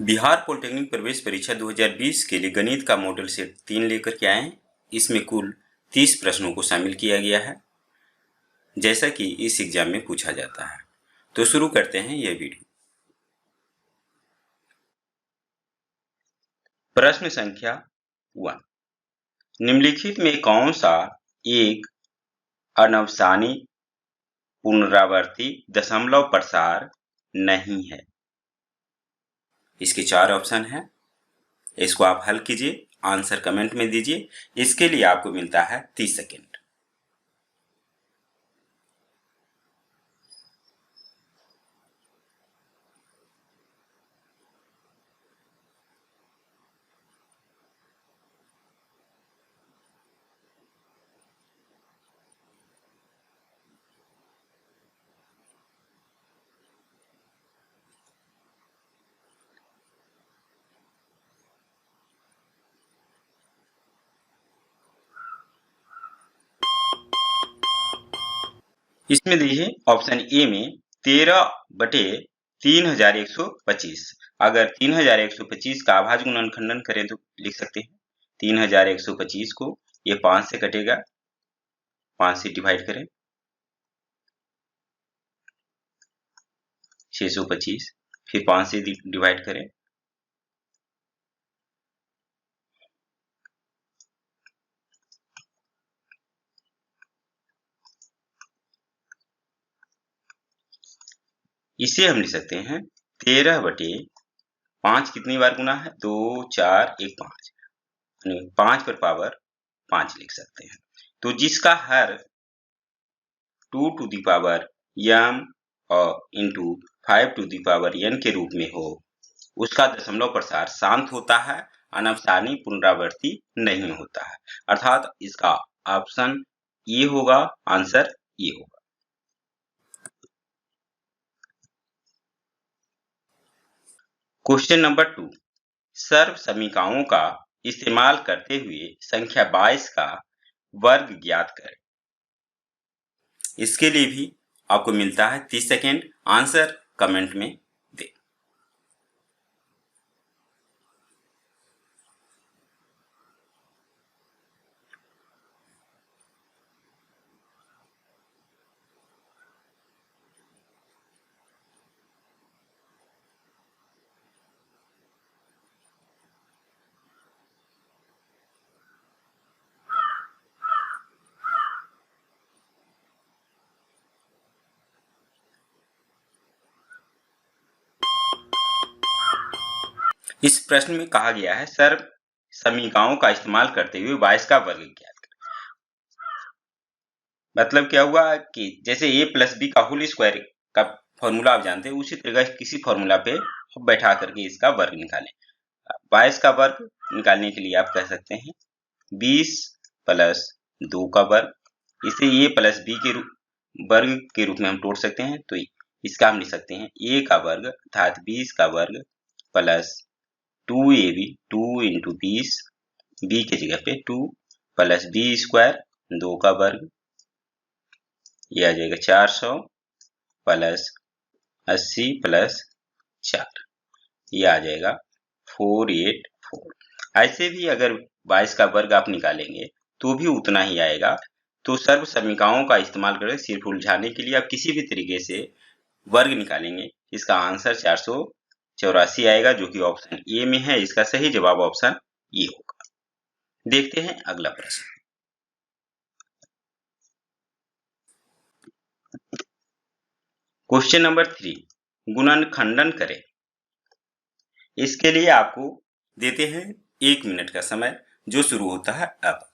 Bihar polytechnic प्रवेश परीक्षा 2020 के लिए गणित का मॉडल सेट 3 लेकर के आए हैं। इसमें कुल 30 प्रश्नों को शामिल किया गया है, जैसा कि इस एग्जाम में पूछा जाता है। तो शुरू करते हैं यह वीडियो। प्रश्न संख्या 1। निम्नलिखित में कौन सा एक अनवसानी पुनरावर्ती दशमलव प्रसार नहीं है? इसके 4 ऑप्शन हैं। इसको आप हल कीजिए, आंसर कमेंट में दीजिए। इसके लिए आपको मिलता है 30 सेकेंड। इसमें देखिए ऑप्शन ए में 13/3125। अगर 3125 का अभाज्य गुणनखंडन करें तो लिख सकते हैं 3125 को ये 5 से कटेगा, 5 से डिवाइड करें 625, फिर 5 से डिवाइड करें इसे हम लिख सकते हैं 13/5 कितनी बार गुना है? 2 4 1 5, 5 पर पावर 5 लिख सकते हैं। तो जिसका हर 2 टू दी पावर m और into 5 to the power n के रूप में हो, उसका दशमलव प्रसार शांत होता है, अनवसानी पुनरावर्ती नहीं होता है। अर्थात इसका ऑप्शन ये होगा, आंसर ये होगा। Question number 2। सर्व समीकरणों का इस्तेमाल करते हुए संख्या 22 का वर्ग ज्ञात करें। इसके लिए भी आपको मिलता है 30 सेकेंड। आंसर कमेंट में दें। इस प्रश्न में कहा गया है सर्व समीकरणों का इस्तेमाल करते हुए 22 का वर्ग ज्ञात करें। मतलब क्या हुआ कि जैसे a प्लस बी का होल स्क्वायर का फॉर्मूला आप जानते हैं, उसी तरह किसी फॉर्मूला पे बैठा करके इसका वर्ग निकालें। 22 का वर्ग निकालने के लिए आप कह सकते हैं 20 प्लस 2 का वर्ग। इसे a प्लस बी के वर्ग के रूप में हम तोड़ सकते हैं, तो इसका हम लिख सकते हैं a का वर्ग अर्थात 20 का वर्ग प्लस 2ab 2 इंटू 20, बी की जगह पे 2 प्लस बी स्क्वायर 2 का वर्ग, ये आ जाएगा 400 प्लस 80 प्लस 4, ये आ जाएगा 484। ऐसे भी अगर 22 का वर्ग आप निकालेंगे तो भी उतना ही आएगा। तो सर्व समीकरणों का इस्तेमाल करके सिर्फ उलझाने के लिए आप किसी भी तरीके से वर्ग निकालेंगे, इसका आंसर 484 आएगा, जो कि ऑप्शन ए में है। इसका सही जवाब ऑप्शन ए होगा। देखते हैं अगला प्रश्न। Question number 3। गुणनखंडन करें। इसके लिए आपको देते हैं 1 मिनट का समय, जो शुरू होता है अब।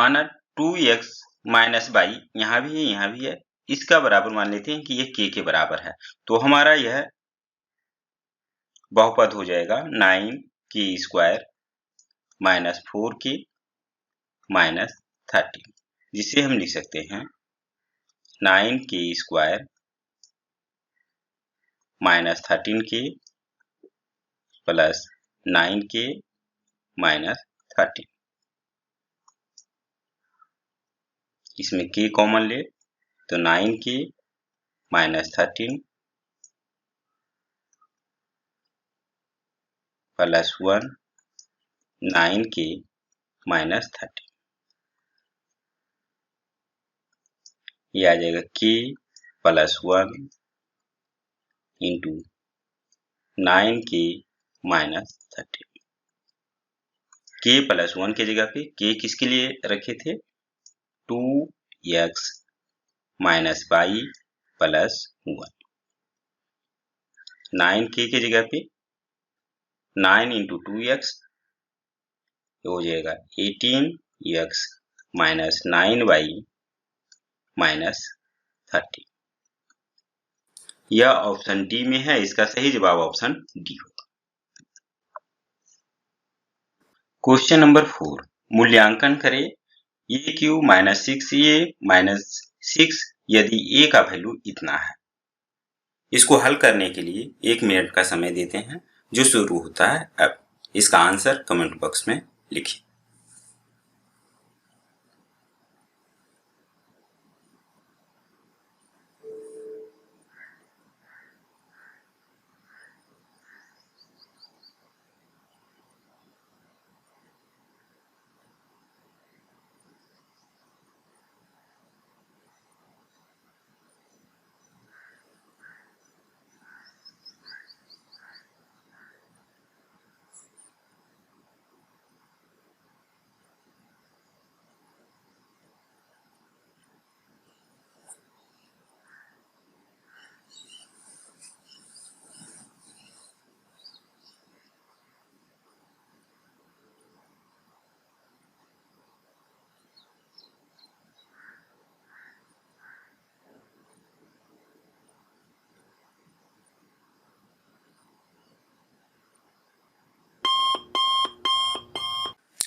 माना 2x माइनस वाई, यहाँ भी है यहाँ भी है, इसका बराबर मान लेते हैं कि ये k के बराबर है। तो हमारा यह बहुपद हो जाएगा 9k² माइनस 4k माइनस 13, जिसे हम लिख सकते हैं 9k² minus 13k plus 9k minus 13। इसमें k कॉमन ले तो 9k minus 13 plus 1 9k minus 13, ये आ जाएगा k plus 1 into 9k minus 13। k plus 1 की जगह पे k किसके लिए रखे थे? 2x minus Y plus 1। 9k की जगह पे 9 इंटू 2x हो जाएगा 18x माइनस 9y माइनस 30। यह ऑप्शन डी में है, इसका सही जवाब ऑप्शन डी होगा। क्वेश्चन नंबर 4, मूल्यांकन करें a cube minus 6a minus 6 यदि a का वैल्यू इतना है। इसको हल करने के लिए 1 मिनट का समय देते हैं, जो शुरू होता है अब। इसका आंसर कमेंट बॉक्स में लिखिए।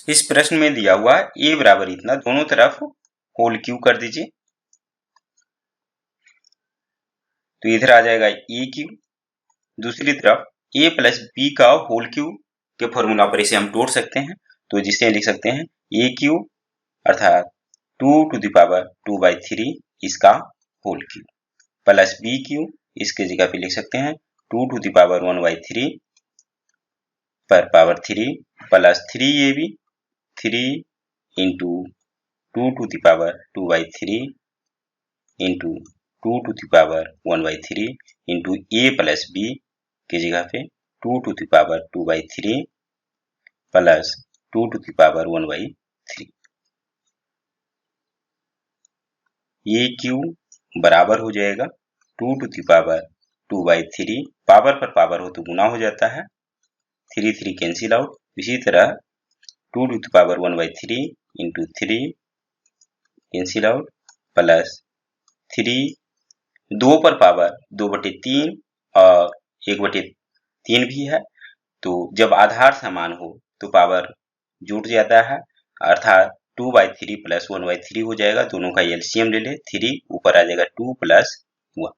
इस प्रश्न में दिया हुआ a बराबर इतना, दोनों तरफ होल क्यूब कर दीजिए। तो इधर आ जाएगा a क्यूब, दूसरी तरफ a प्लस b का होल क्यूब के फॉर्मूला पर इसे हम तोड़ सकते हैं। तो जिसे लिख सकते हैं a क्यूब अर्थात 2 टू द पावर 2/3 इसका whole cube plus b cube, इसके जगह पे लिख सकते हैं 2 टू द पावर 1/3 पर power 3 plus 3ab 3 into 2 to the power 2/3 into 2 to the power 1/3 into a plus b की जगह पे 2 to the power 2/3 plus 2 to the power 1/3। ये क्यूब बराबर हो जाएगा 2 टू द पावर 2/3, पावर पर पावर हो तो गुना हो जाता है, 3 3 कैंसिल आउट। इसी तरह 2 to the power 1/3 into 3 cancel out plus 3 2 पर पावर 2/3 और 1/3 भी है, तो जब आधार समान हो तो पावर जुट जाता है, अर्थात 2/3 प्लस 1/3 हो जाएगा। दोनों का एलसीएम ले ले, 3 ऊपर आ जाएगा 2 प्लस 1।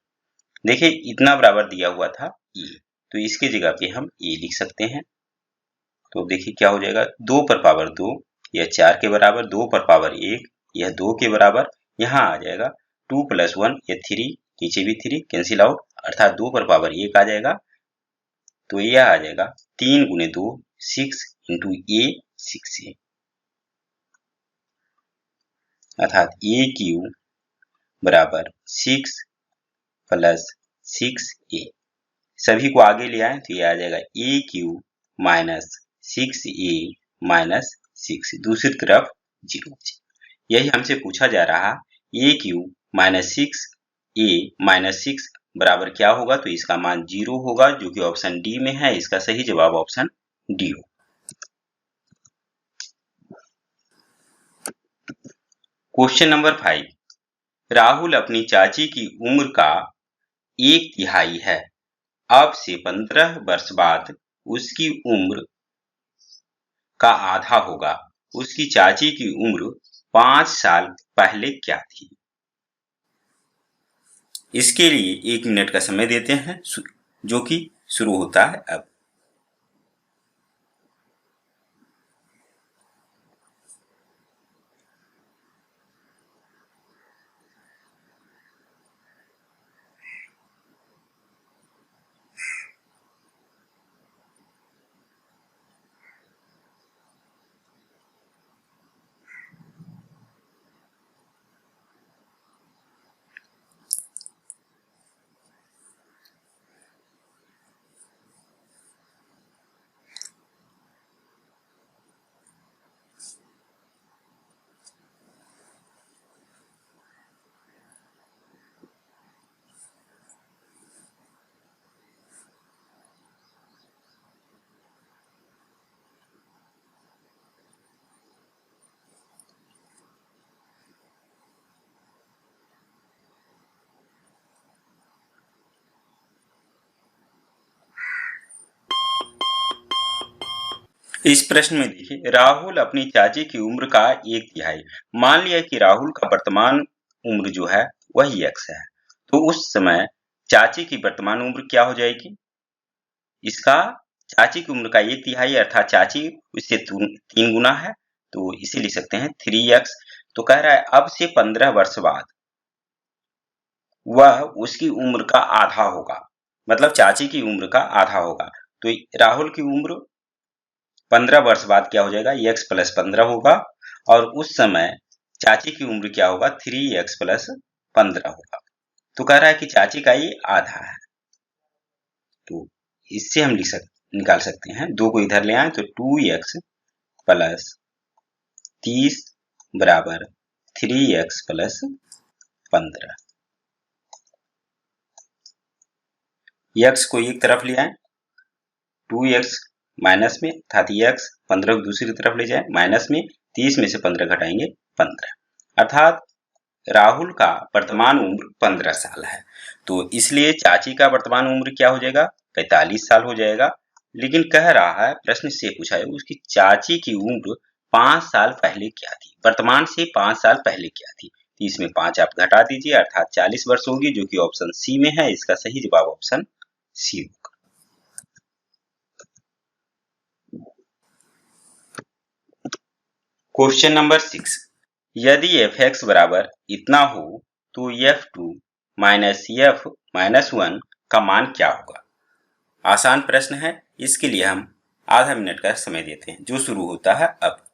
देखिए इतना बराबर दिया हुआ था e, तो इसके जगह पे हम e लिख सकते हैं। तो देखिए क्या हो जाएगा, 2 पर पावर 2 यह 4 के बराबर, 2 पर पावर 1 यह 2 के बराबर, यहाँ आ जाएगा 2 प्लस 1 यह 3, नीचे भी 3 कैंसिल आउट, अर्थात 2 पर पावर 1 आ जाएगा। तो यह आ जाएगा 3 गुने 2 6 इंटू ए 6a, अर्थात a क्यूब बराबर 6 प्लस 6a। सभी को आगे ले आए तो ये आ जाएगा a cube minus 6a minus 6, दूसरी तरफ 0। यही हमसे पूछा जा रहा a cube minus 6a minus 6 बराबर क्या होगा, तो इसका मान 0 होगा, जो कि ऑप्शन डी में है। इसका सही जवाब ऑप्शन डी होगा। क्वेश्चन नंबर 5, राहुल अपनी चाची की उम्र का 1/3 है। अब से 15 वर्ष बाद उसकी उम्र का आधा होगा। उसकी चाची की उम्र 5 साल पहले क्या थी? इसके लिए 1 मिनट का समय देते हैं, जो कि शुरू होता है अब। इस प्रश्न में देखिए, राहुल अपनी चाची की उम्र का 1/3। मान लिया कि राहुल का वर्तमान उम्र जो है वही x है, तो उस समय चाची की वर्तमान उम्र क्या हो जाएगी? इसका चाची की उम्र का 1/3 अर्थात चाची उससे 3 गुना है, तो इसे लिख सकते हैं 3x। तो कह रहा है अब से 15 वर्ष बाद वह उसकी उम्र का आधा होगा, मतलब चाची की उम्र का आधा होगा। तो राहुल की उम्र 15 वर्ष बाद क्या हो जाएगा? x + 15 होगा, और उस समय चाची की उम्र क्या होगा? 3x + 15 होगा। तो कह रहा है कि चाची का ये आधा है, तो इससे हम निकाल सकते हैं। 2 को इधर ले आए तो 2x + 30 बराबर 3x + 15। x को एक तरफ ले आए, 2x माइनस में अर्थात x, 15 को दूसरी तरफ ले जाए माइनस में, 30 में से 15 घटाएंगे 15, अर्थात राहुल का वर्तमान उम्र 15 साल है। तो इसलिए चाची का वर्तमान उम्र क्या हो जाएगा? 45 साल हो जाएगा। लेकिन कह रहा है, प्रश्न से पूछा है उसकी चाची की उम्र 5 साल पहले क्या थी? वर्तमान से 5 साल पहले क्या थी? तो इसमें 5 आप घटा दीजिए अर्थात 40 वर्ष होगी, जो कि ऑप्शन सी में है। इसका सही जवाब ऑप्शन सी होगा। क्वेश्चन नंबर 6, यदि f(x) बराबर इतना हो तो f2 माइनस f माइनस 1 का मान क्या होगा? आसान प्रश्न है, इसके लिए हम आधा मिनट का समय देते हैं, जो शुरू होता है अब।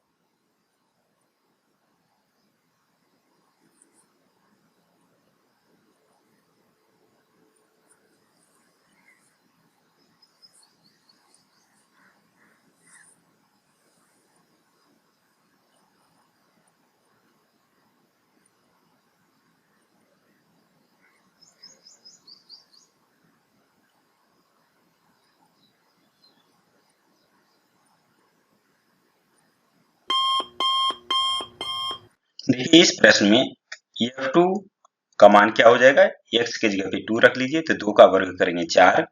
देखिए इस प्रश्न में f2 का मान क्या हो जाएगा? x की जगह पे 2 रख लीजिए, तो 2 का वर्ग करेंगे 4,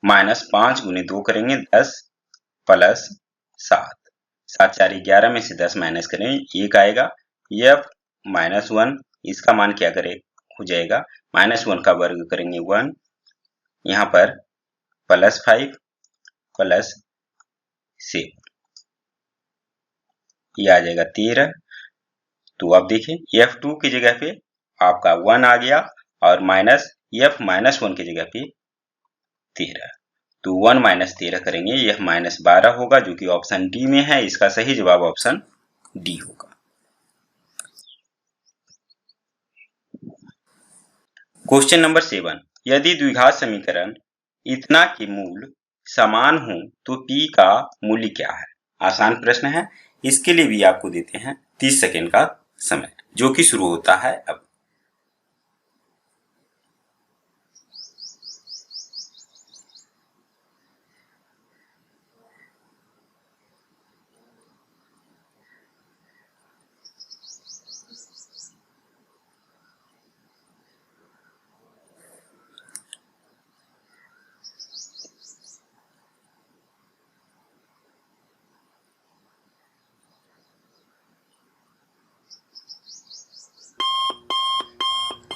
माइनस 5 गुने 2 करेंगे 10 प्लस 7, 7 4 11 में से 10 माइनस करेंगे 1 आएगा। f माइनस 1, इसका मान क्या करे हो जाएगा? -1 का वर्ग करेंगे 1, यहाँ पर प्लस 5 प्लस 7, ये आ जाएगा 13। तो अब देखिए f2 की जगह पे आपका 1 आ गया, और माइनस f माइनस 1 की जगह पे 13, तो 1 माइनस 13 करेंगे, यह -12 होगा, जो कि ऑप्शन डी में है। इसका सही जवाब ऑप्शन डी होगा। क्वेश्चन नंबर 7, यदि द्विघात समीकरण इतना के मूल समान हो तो p का मूल्य क्या है? आसान प्रश्न है, इसके लिए भी आपको देते हैं 30 सेकेंड का समय, जो कि शुरू होता है अब।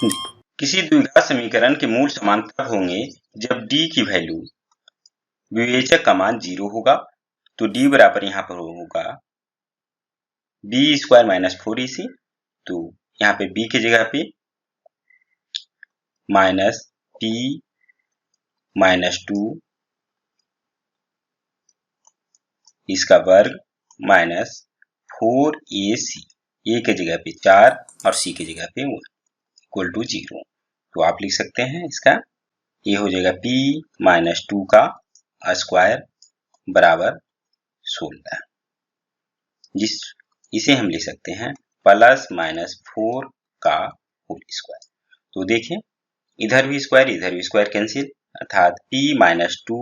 किसी द्विघात समीकरण के मूल समान तब होंगे जब d की वैल्यू विवेचक का मान 0 होगा। तो d बराबर यहाँ पर होगा b² माइनस 4ac। तो यहाँ पे b की जगह पे माइनस p माइनस 2 इसका वर्ग माइनस 4ac, a की जगह पे 4 और c की जगह पे 1 इक्वल टू 0। तो आप लिख सकते हैं इसका ये हो जाएगा p माइनस 2 का स्क्वायर बराबर 16, इसे हम लिख सकते हैं प्लस माइनस 4 का होल स्क्वायर। तो देखिए इधर भी स्क्वायर कैंसिल, अर्थात p minus 2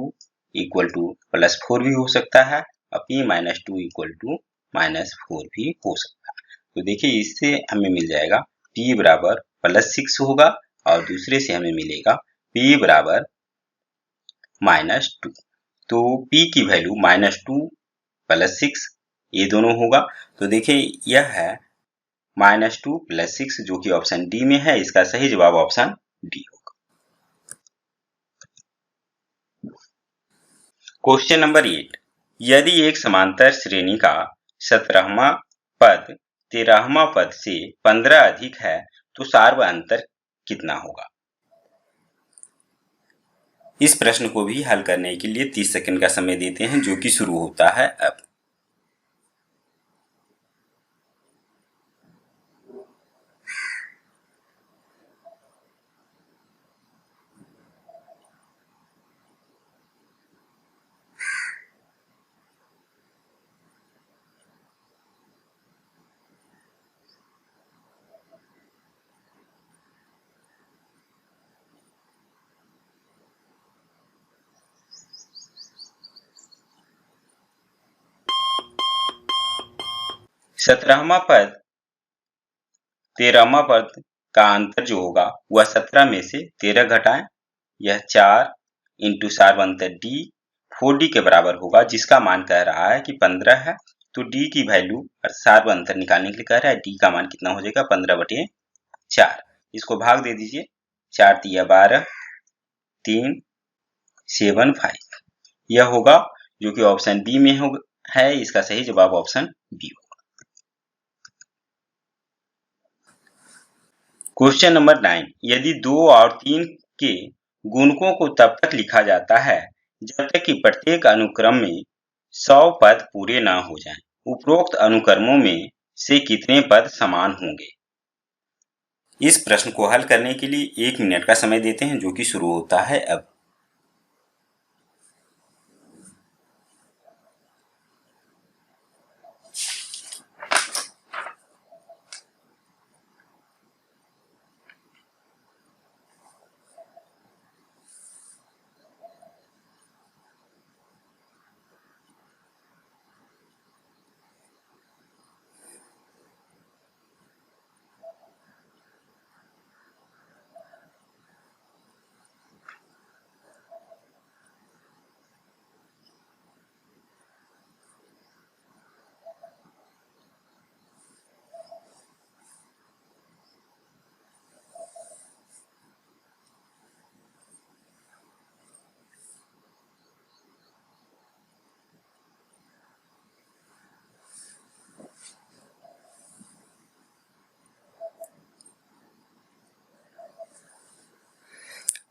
equal to plus 4 भी हो सकता है और p minus 2 equal to minus 4 भी हो सकता है। तो देखिए इससे हमें मिल जाएगा p बराबर प्लस 6 होगा और दूसरे से हमें मिलेगा p बराबर माइनस 2। तो p की वैल्यू माइनस 2 प्लस 6 ये दोनों होगा। तो देखिए यह है माइनस 2 प्लस 6 जो कि ऑप्शन डी में है। इसका सही जवाब ऑप्शन डी होगा। क्वेश्चन नंबर 8, यदि एक समांतर श्रेणी का 17वां पद 13वां पद से 15 अधिक है तो सार्व अंतर कितना होगा। इस प्रश्न को भी हल करने के लिए 30 सेकंड का समय देते हैं जो कि शुरू होता है अब। सत्रहवां पद 13वां पद का अंतर जो होगा वह 17 में से 13 घटाएं, यह 4 इंटू सार्व अंतर d 4d के बराबर होगा, जिसका मान कह रहा है कि 15 है। तो d की वैल्यू सार्व अंतर निकालने के लिए कह रहा है, d का मान कितना हो जाएगा 15/4। इसको भाग दे दीजिए, 4 तिया 12 3 7 5 यह होगा जो कि ऑप्शन बी में है। इसका सही जवाब ऑप्शन बी होगा। क्वेश्चन नंबर 9, यदि 2 और 3 के गुणकों को तब तक लिखा जाता है जब तक कि प्रत्येक अनुक्रम में 100 पद पूरे न हो जाएं। उपरोक्त अनुक्रमों में से कितने पद समान होंगे। इस प्रश्न को हल करने के लिए 1 मिनट का समय देते हैं जो कि शुरू होता है अब।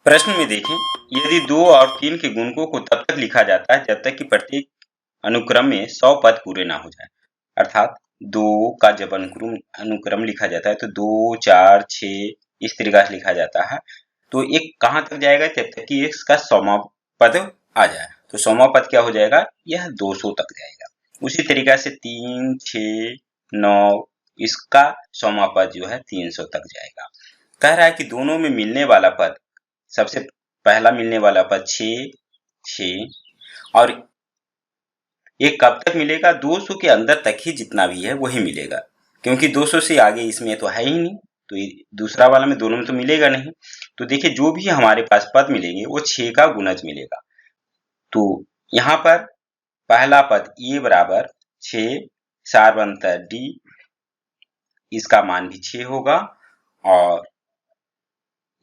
प्रश्न में देखें, यदि 2 और 3 के गुणकों को तब तक लिखा जाता है जब तक कि प्रत्येक अनुक्रम में 100 पद पूरे ना हो जाए। अर्थात 2 का जब अनुक्रम लिखा जाता है तो 2 4 6 इस तरीका से लिखा जाता है। तो एक कहां तक जाएगा, जब तक कि इसका 100वां पद आ जाए। तो 100वां पद क्या हो जाएगा, यह 200 तक जाएगा। उसी तरीका से 3 6 9 इसका 100वां पद जो है 300 तक जाएगा। कह रहा है कि दोनों में मिलने वाला पद, सबसे पहला मिलने वाला पद 6 6 और ये कब तक मिलेगा, 200 के अंदर तक ही जितना भी है वही मिलेगा, क्योंकि 200 से आगे इसमें तो है ही नहीं। तो दूसरा वाला में दोनों में तो मिलेगा नहीं। तो देखिए जो भी हमारे पास पद मिलेंगे वो 6 का गुणज मिलेगा। तो यहाँ पर पहला पद ए बराबर 6 सार्व अंतर डी, इसका मान भी 6 होगा और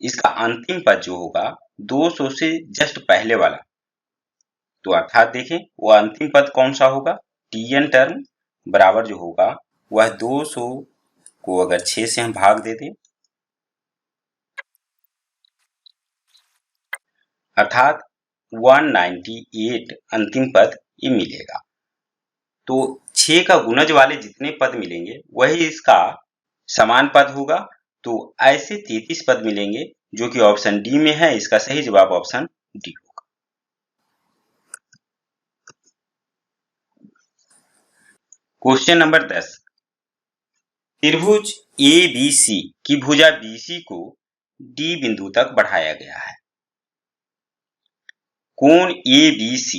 इसका अंतिम पद जो होगा 200 से जस्ट पहले वाला, तो अर्थात देखें वो अंतिम पद कौन सा होगा, Tn टर्म बराबर जो होगा वह 200 को अगर 6 से हम भाग दे दें, अर्थात 198 अंतिम पद ये मिलेगा। तो 6 का गुणज वाले जितने पद मिलेंगे वही इसका समान पद होगा। तो ऐसे 33 पद मिलेंगे जो कि ऑप्शन डी में है। इसका सही जवाब ऑप्शन डी होगा। क्वेश्चन नंबर 10, त्रिभुज ABC की भुजा BC को D बिंदु तक बढ़ाया गया है। कोण ABC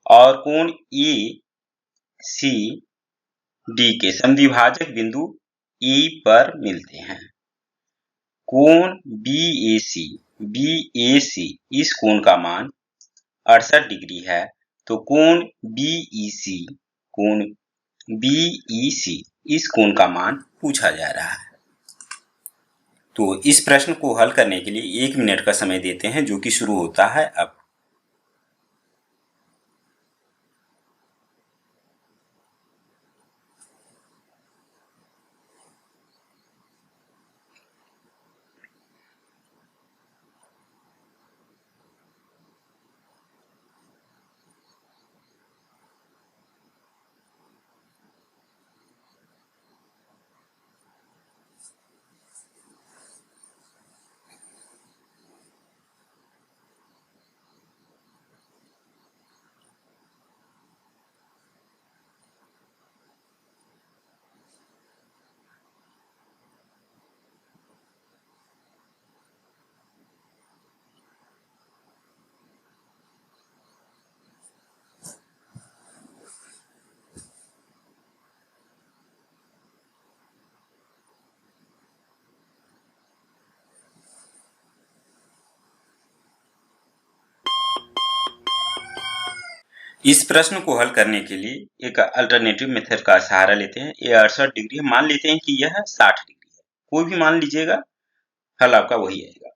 और कोण ACD के समद्विभाजक बिंदु E पर मिलते हैं। कोण BAC इस कोण का मान 68 डिग्री है। तो कोण BEC इस कोण का मान पूछा जा रहा है। तो इस प्रश्न को हल करने के लिए 1 मिनट का समय देते हैं जो कि शुरू होता है अब। इस प्रश्न को हल करने के लिए एक अल्टरनेटिव मेथड का सहारा लेते हैं। ये 68 डिग्री है, मान लेते हैं कि यह 60 डिग्री है, कोई भी मान लीजिएगा, हल आपका वही आएगा।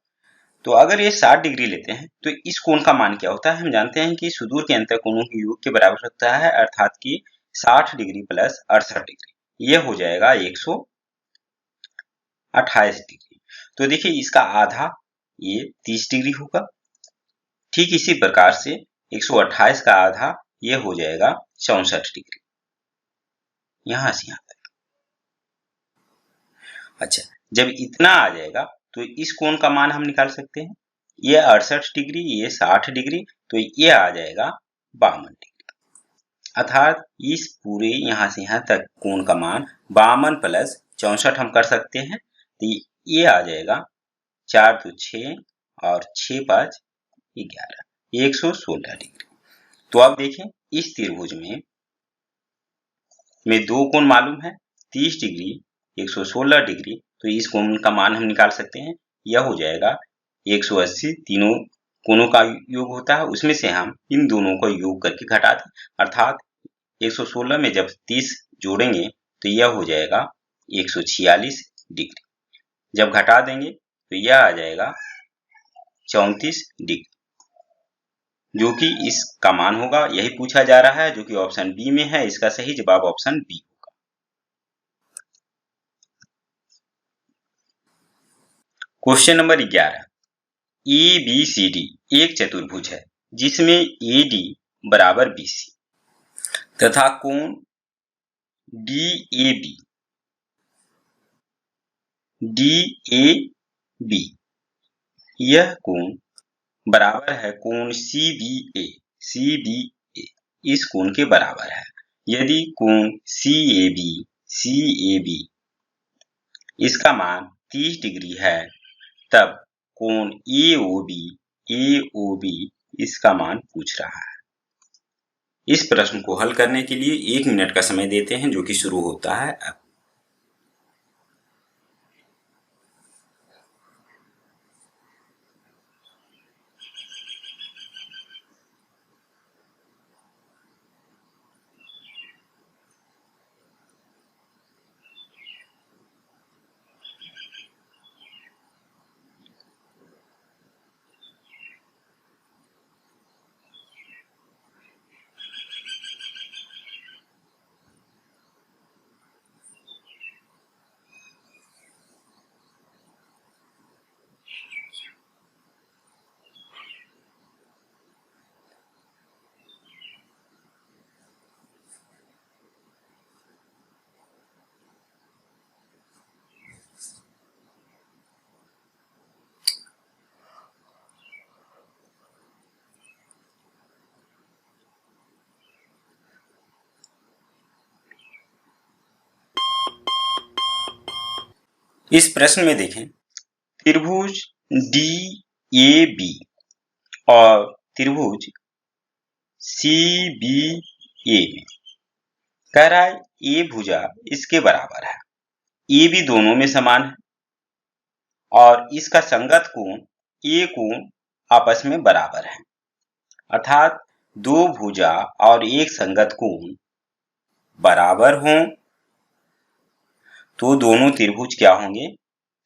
तो अगर ये 60 डिग्री लेते हैं तो इस कोण का मान क्या होता है, हम जानते हैं कि सुदूर के अंतर कोणों के योग के बराबर होता है, अर्थात कि 60 डिग्री प्लस 68 डिग्री, ये हो जाएगा 128 डिग्री। तो देखिए इसका आधा ये 30 डिग्री होगा। ठीक इसी प्रकार से 128 का आधा ये हो जाएगा 64 डिग्री, यहां से यहां तक। अच्छा, जब इतना आ जाएगा तो इस कोण का मान हम निकाल सकते हैं। ये 68 डिग्री, ये 60 डिग्री, तो ये आ जाएगा 52 डिग्री। अर्थात इस पूरे यहां से यहां तक कोण का मान 52 प्लस 64 हम कर सकते हैं। तो ये आ जाएगा 4 तो 6 और 6 5 11, 116 डिग्री। तो अब देखें इस त्रिभुज में दो कोण मालूम है, 30 डिग्री 116 डिग्री, तो इस कोण का मान हम निकाल सकते हैं। यह हो जाएगा 180, तीनों कोणों का योग होता है, उसमें से हम इन दोनों को योग करके घटा दें, अर्थात 116 में जब 30 जोड़ेंगे तो यह हो जाएगा 146 डिग्री। जब घटा देंगे तो यह आ जाएगा 34 डिग्री, जो कि इसका मान होगा। यही पूछा जा रहा है जो कि ऑप्शन बी में है। इसका सही जवाब ऑप्शन बी होगा। क्वेश्चन नंबर 11, ABCD एक चतुर्भुज है जिसमें AD बराबर BC तथा कोण DAB यह कोण बराबर है कोण CBA इस कोण के बराबर है। यदि कोण CAB इसका मान 30 डिग्री है, तब कोण AOB इसका मान पूछ रहा है। इस प्रश्न को हल करने के लिए 1 मिनट का समय देते हैं जो कि शुरू होता है अब। इस प्रश्न में देखें, त्रिभुज DAB और त्रिभुज CBA में कह रहा है ए भुजा इसके बराबर है, ए भी दोनों में समान है और इसका संगत कोण ए कोण आपस में बराबर है, अर्थात दो भुजा और एक संगत कोण बराबर हों तो दोनों त्रिभुज क्या होंगे,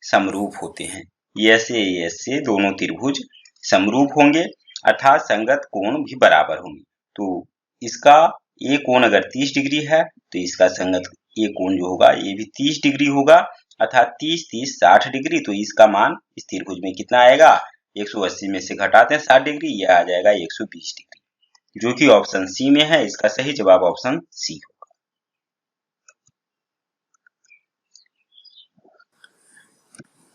समरूप होते हैं। ऐसे दोनों त्रिभुज समरूप होंगे अर्थात संगत कोण भी बराबर होंगे। तो इसका ये कोण अगर 30 डिग्री है तो इसका संगत ये कोण जो होगा ये भी 30 डिग्री होगा, अर्थात 30 30 60 डिग्री। तो इसका मान इस त्रिभुज में कितना आएगा, 180 में से घटाते हैं 60 डिग्री, यह आ जाएगा 120 डिग्री, जो कि ऑप्शन सी में है। इसका सही जवाब ऑप्शन सी होगा।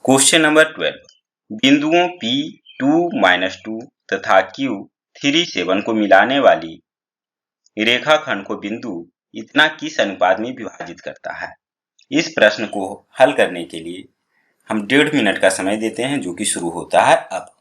क्वेश्चन नंबर 12, बिंदुओं P2-2 तथा Q37 को मिलाने वाली रेखाखंड को बिंदु इतना किस अनुपात में विभाजित करता है। इस प्रश्न को हल करने के लिए हम 1.5 मिनट का समय देते हैं, जो कि शुरू होता है अब।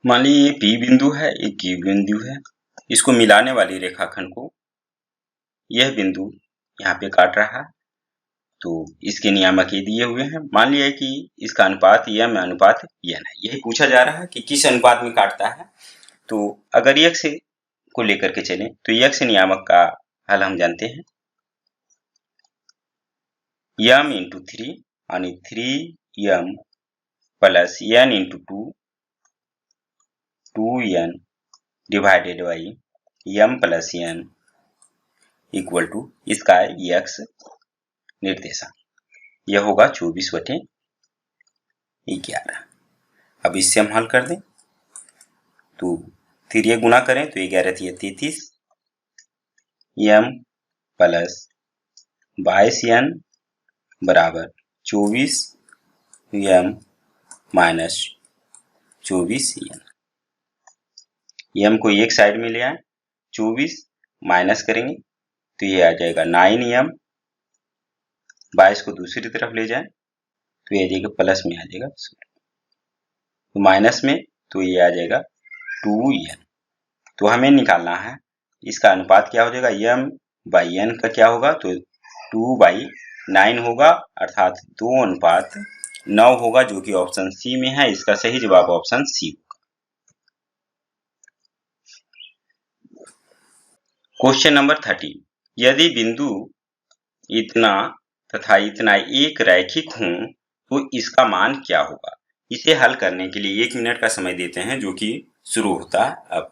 मान लीजिए ये P बिंदु है, ये Q बिंदु है, इसको मिलाने वाली रेखाखंड को यह बिंदु यहाँ पे काट रहा है। तो इसके नियामक ये दिए हुए हैं। मान लिया कि इसका अनुपात m अनुपात n है, यही पूछा जा रहा है कि किस अनुपात में काटता है। तो अगर x को लेकर के चलें तो x नियामक का हल हम जानते हैं, m इंटू 3 यानी 3m plus n into 2 2n divided by m plus n equal to इसका x निर्देशांक, यह होगा 24/11। अब इससे हम हल कर दें तो 3 गुना करें तो 11 33 m प्लस 22n बराबर 24 m माइनस 24n। m को एक साइड में ले आए, 24 माइनस करेंगे तो ये आ जाएगा 9m, 22 को दूसरी तरफ ले जाए तो ये आ जाएगा प्लस में आ जाएगा, तो माइनस में तो ये आ जाएगा 2n। तो हमें निकालना है इसका अनुपात क्या हो जाएगा, m बाई n का क्या होगा तो 2/9 होगा, अर्थात 2:9 होगा, जो कि ऑप्शन सी में है। इसका सही जवाब ऑप्शन सी होगा। क्वेश्चन नंबर 13, यदि बिंदु इतना तथा इतना एक रैखिक हों तो इसका मान क्या होगा। इसे हल करने के लिए 1 मिनट का समय देते हैं, जो कि शुरू होता है अब।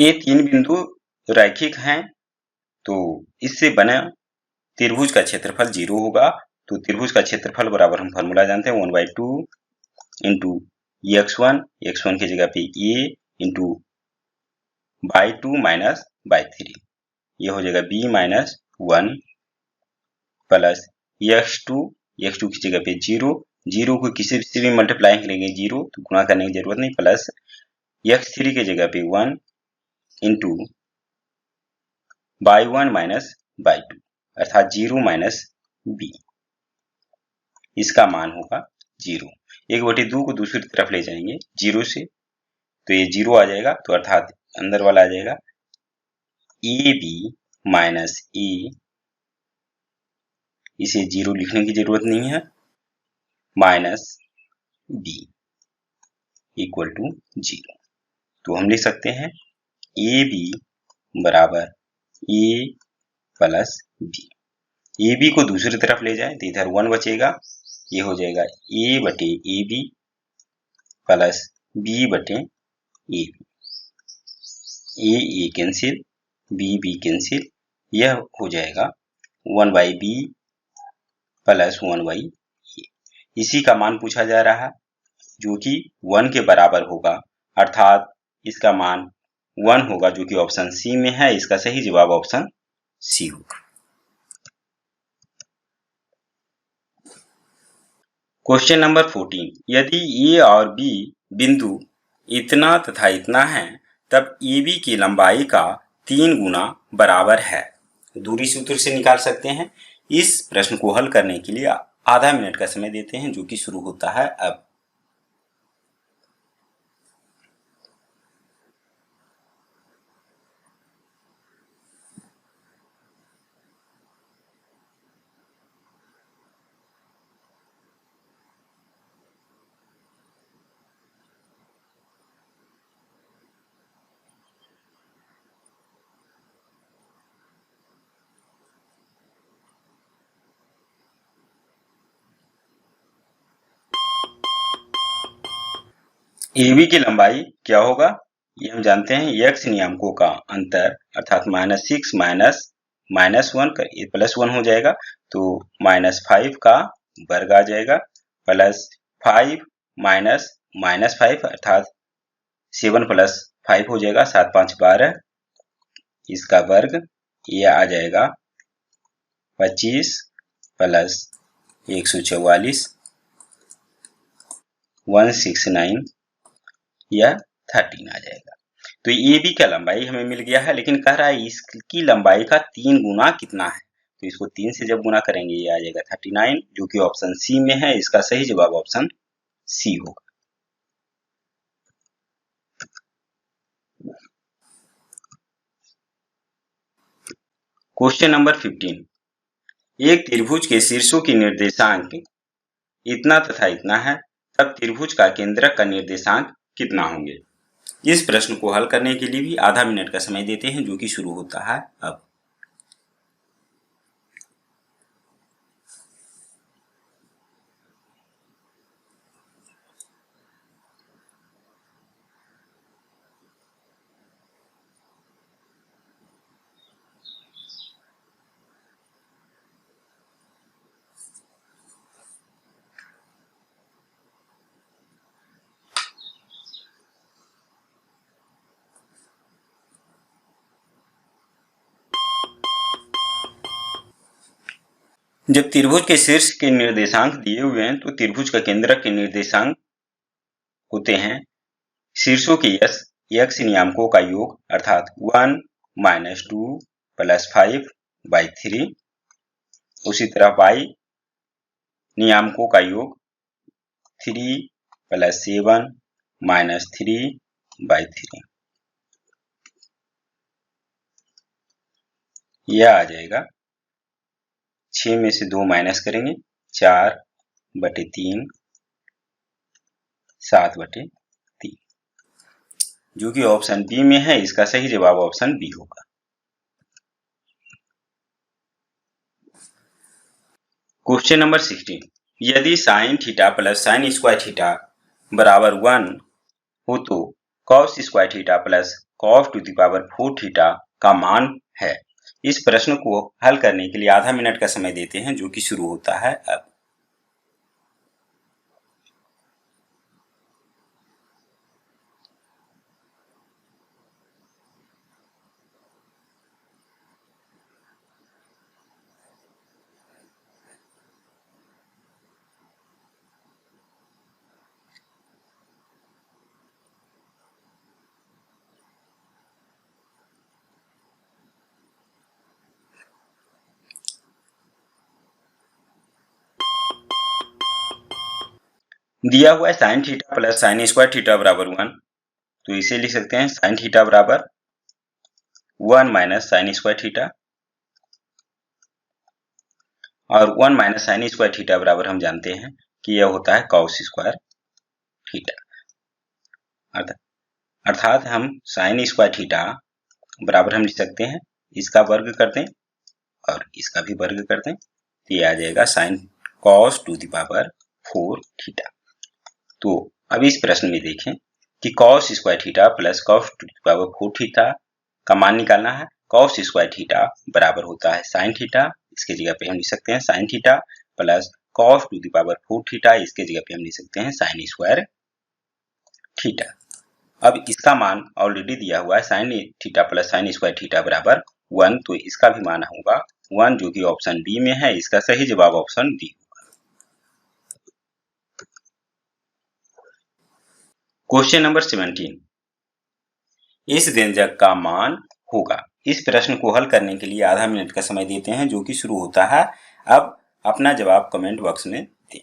ये तीन बिंदु रैखिक हैं, तो इससे बना त्रिभुज का क्षेत्रफल 0 होगा। तो त्रिभुज का क्षेत्रफल बराबर हम फॉर्मूला जानते हैं 1/2 इंटू x1 की जगह पे a into by2 minus by3, ये हो जाएगा b माइनस 1 प्लस x2 की जगह पे 0 को किसी से भी मल्टीप्लाई करेंगे 0, तो गुणा करने की जरूरत नहीं, प्लस x3 की जगह पे 1 इंटू by1 माइनस by2 अर्थात 0 माइनस b, इसका मान होगा 0। 1/2 को दूसरी तरफ ले जाएंगे 0 से, तो ये 0 आ जाएगा, तो अर्थात अंदर वाला आ जाएगा ab माइनस a, इसे 0 लिखने की जरूरत नहीं है, माइनस b इक्वल टू 0। तो हम लिख सकते हैं ab बराबर a प्लस b। ab को दूसरी तरफ ले जाए तो इधर 1 बचेगा, ये हो जाएगा a बटे ab प्लस b बटे ab, a cancel, b cancel, यह हो जाएगा 1/b प्लस 1/a। इसी का मान पूछा जा रहा है जो कि 1 के बराबर होगा, अर्थात इसका मान 1 होगा, जो कि ऑप्शन सी में है। इसका सही जवाब ऑप्शन सी होगा। क्वेश्चन नंबर 14, यदि ए और बी बिंदु इतना तथा इतना है, तब AB की लंबाई का 3 गुना बराबर है। दूरी सूत्र से निकाल सकते हैं। इस प्रश्न को हल करने के लिए आधा मिनट का समय देते हैं, जो कि शुरू होता है अब। AB की लंबाई क्या होगा, ये हम जानते हैं, x नियामकों का अंतर अर्थात -6 माइनस 1 प्लस 1 हो जाएगा, तो -5 का वर्ग आ जाएगा, प्लस 5 माइनस 5 अर्थात 7 प्लस 5 हो जाएगा, 7 5 12, इसका वर्ग, ये आ जाएगा 25 प्लस 144 169 या 13 आ जाएगा। तो ए बी का लंबाई हमें मिल गया है, लेकिन कह रहा है इसकी लंबाई का 3 गुना कितना है, तो इसको 3 से जब गुना करेंगे ये आ जाएगा 39, जो कि ऑप्शन सी में है। इसका सही जवाब ऑप्शन सी होगा। क्वेश्चन नंबर 15, एक त्रिभुज के शीर्षों की निर्देशांक इतना तथा इतना है, तब त्रिभुज का केंद्रक का निर्देशांक कितना होंगे। इस प्रश्न को हल करने के लिए भी आधा मिनट का समय देते हैं, जो कि शुरू होता है अब। जब त्रिभुज के शीर्ष के निर्देशांक दिए हुए हैं, तो त्रिभुज का केंद्रक के निर्देशांक होते हैं शीर्षों के x नियामकों का योग अर्थात 1 - 2 + 5/3, उसी तरह y नियामकों का योग 3 + 7 - 3/3, यह आ जाएगा 6 में से 2 माइनस करेंगे 4/3 7/3, जो कि ऑप्शन बी में है। इसका सही जवाब ऑप्शन बी होगा। क्वेश्चन नंबर 16, यदि sin theta plus sin square theta बराबर 1 हो, तो cos square theta plus cos to the power 4 theta का मान है। इस प्रश्न को हल करने के लिए आधा मिनट का समय देते हैं, जो कि शुरू होता है अब। दिया हुआ है sine theta plus sine square theta बराबर 1, तो इसे लिख सकते हैं साइन थीटा बराबर 1 माइनस साइन स्क्वायर थीटा, और 1 माइनस साइन स्क्वायर थीटा बराबर हम जानते हैं कि यह होता है कॉस स्क्वायर थीटा। अर्थात हम साइन स्क्वायर थीटा बराबर हम लिख सकते हैं इसका वर्ग कर दें और इसका भी वर्ग कर दें, तो ये आ जाएगा sine cos two the power 4 theta. तो अब इस प्रश्न में देखें कि cos square theta plus cos two the power 4 theta का मान निकालना है। कॉस स्क्वायर थीटा बराबर होता है साइन थीटा, इसके जगह पे हम लिख सकते हैं sine theta, plus cos two the power 4 theta, इसके जगह पे हम लिख सकते हैं साइन स्क्वायर थीटा। अब इसका मान ऑलरेडी दिया हुआ है sine theta plus sine square theta बराबर 1, तो इसका भी मान होगा 1, जो कि ऑप्शन बी में है। इसका सही जवाब ऑप्शन बी। क्वेश्चन नंबर 17, इस व्यंजक का मान होगा। इस प्रश्न को हल करने के लिए आधा मिनट का समय देते हैं, जो कि शुरू होता है अब। अपना जवाब कमेंट बॉक्स में दें।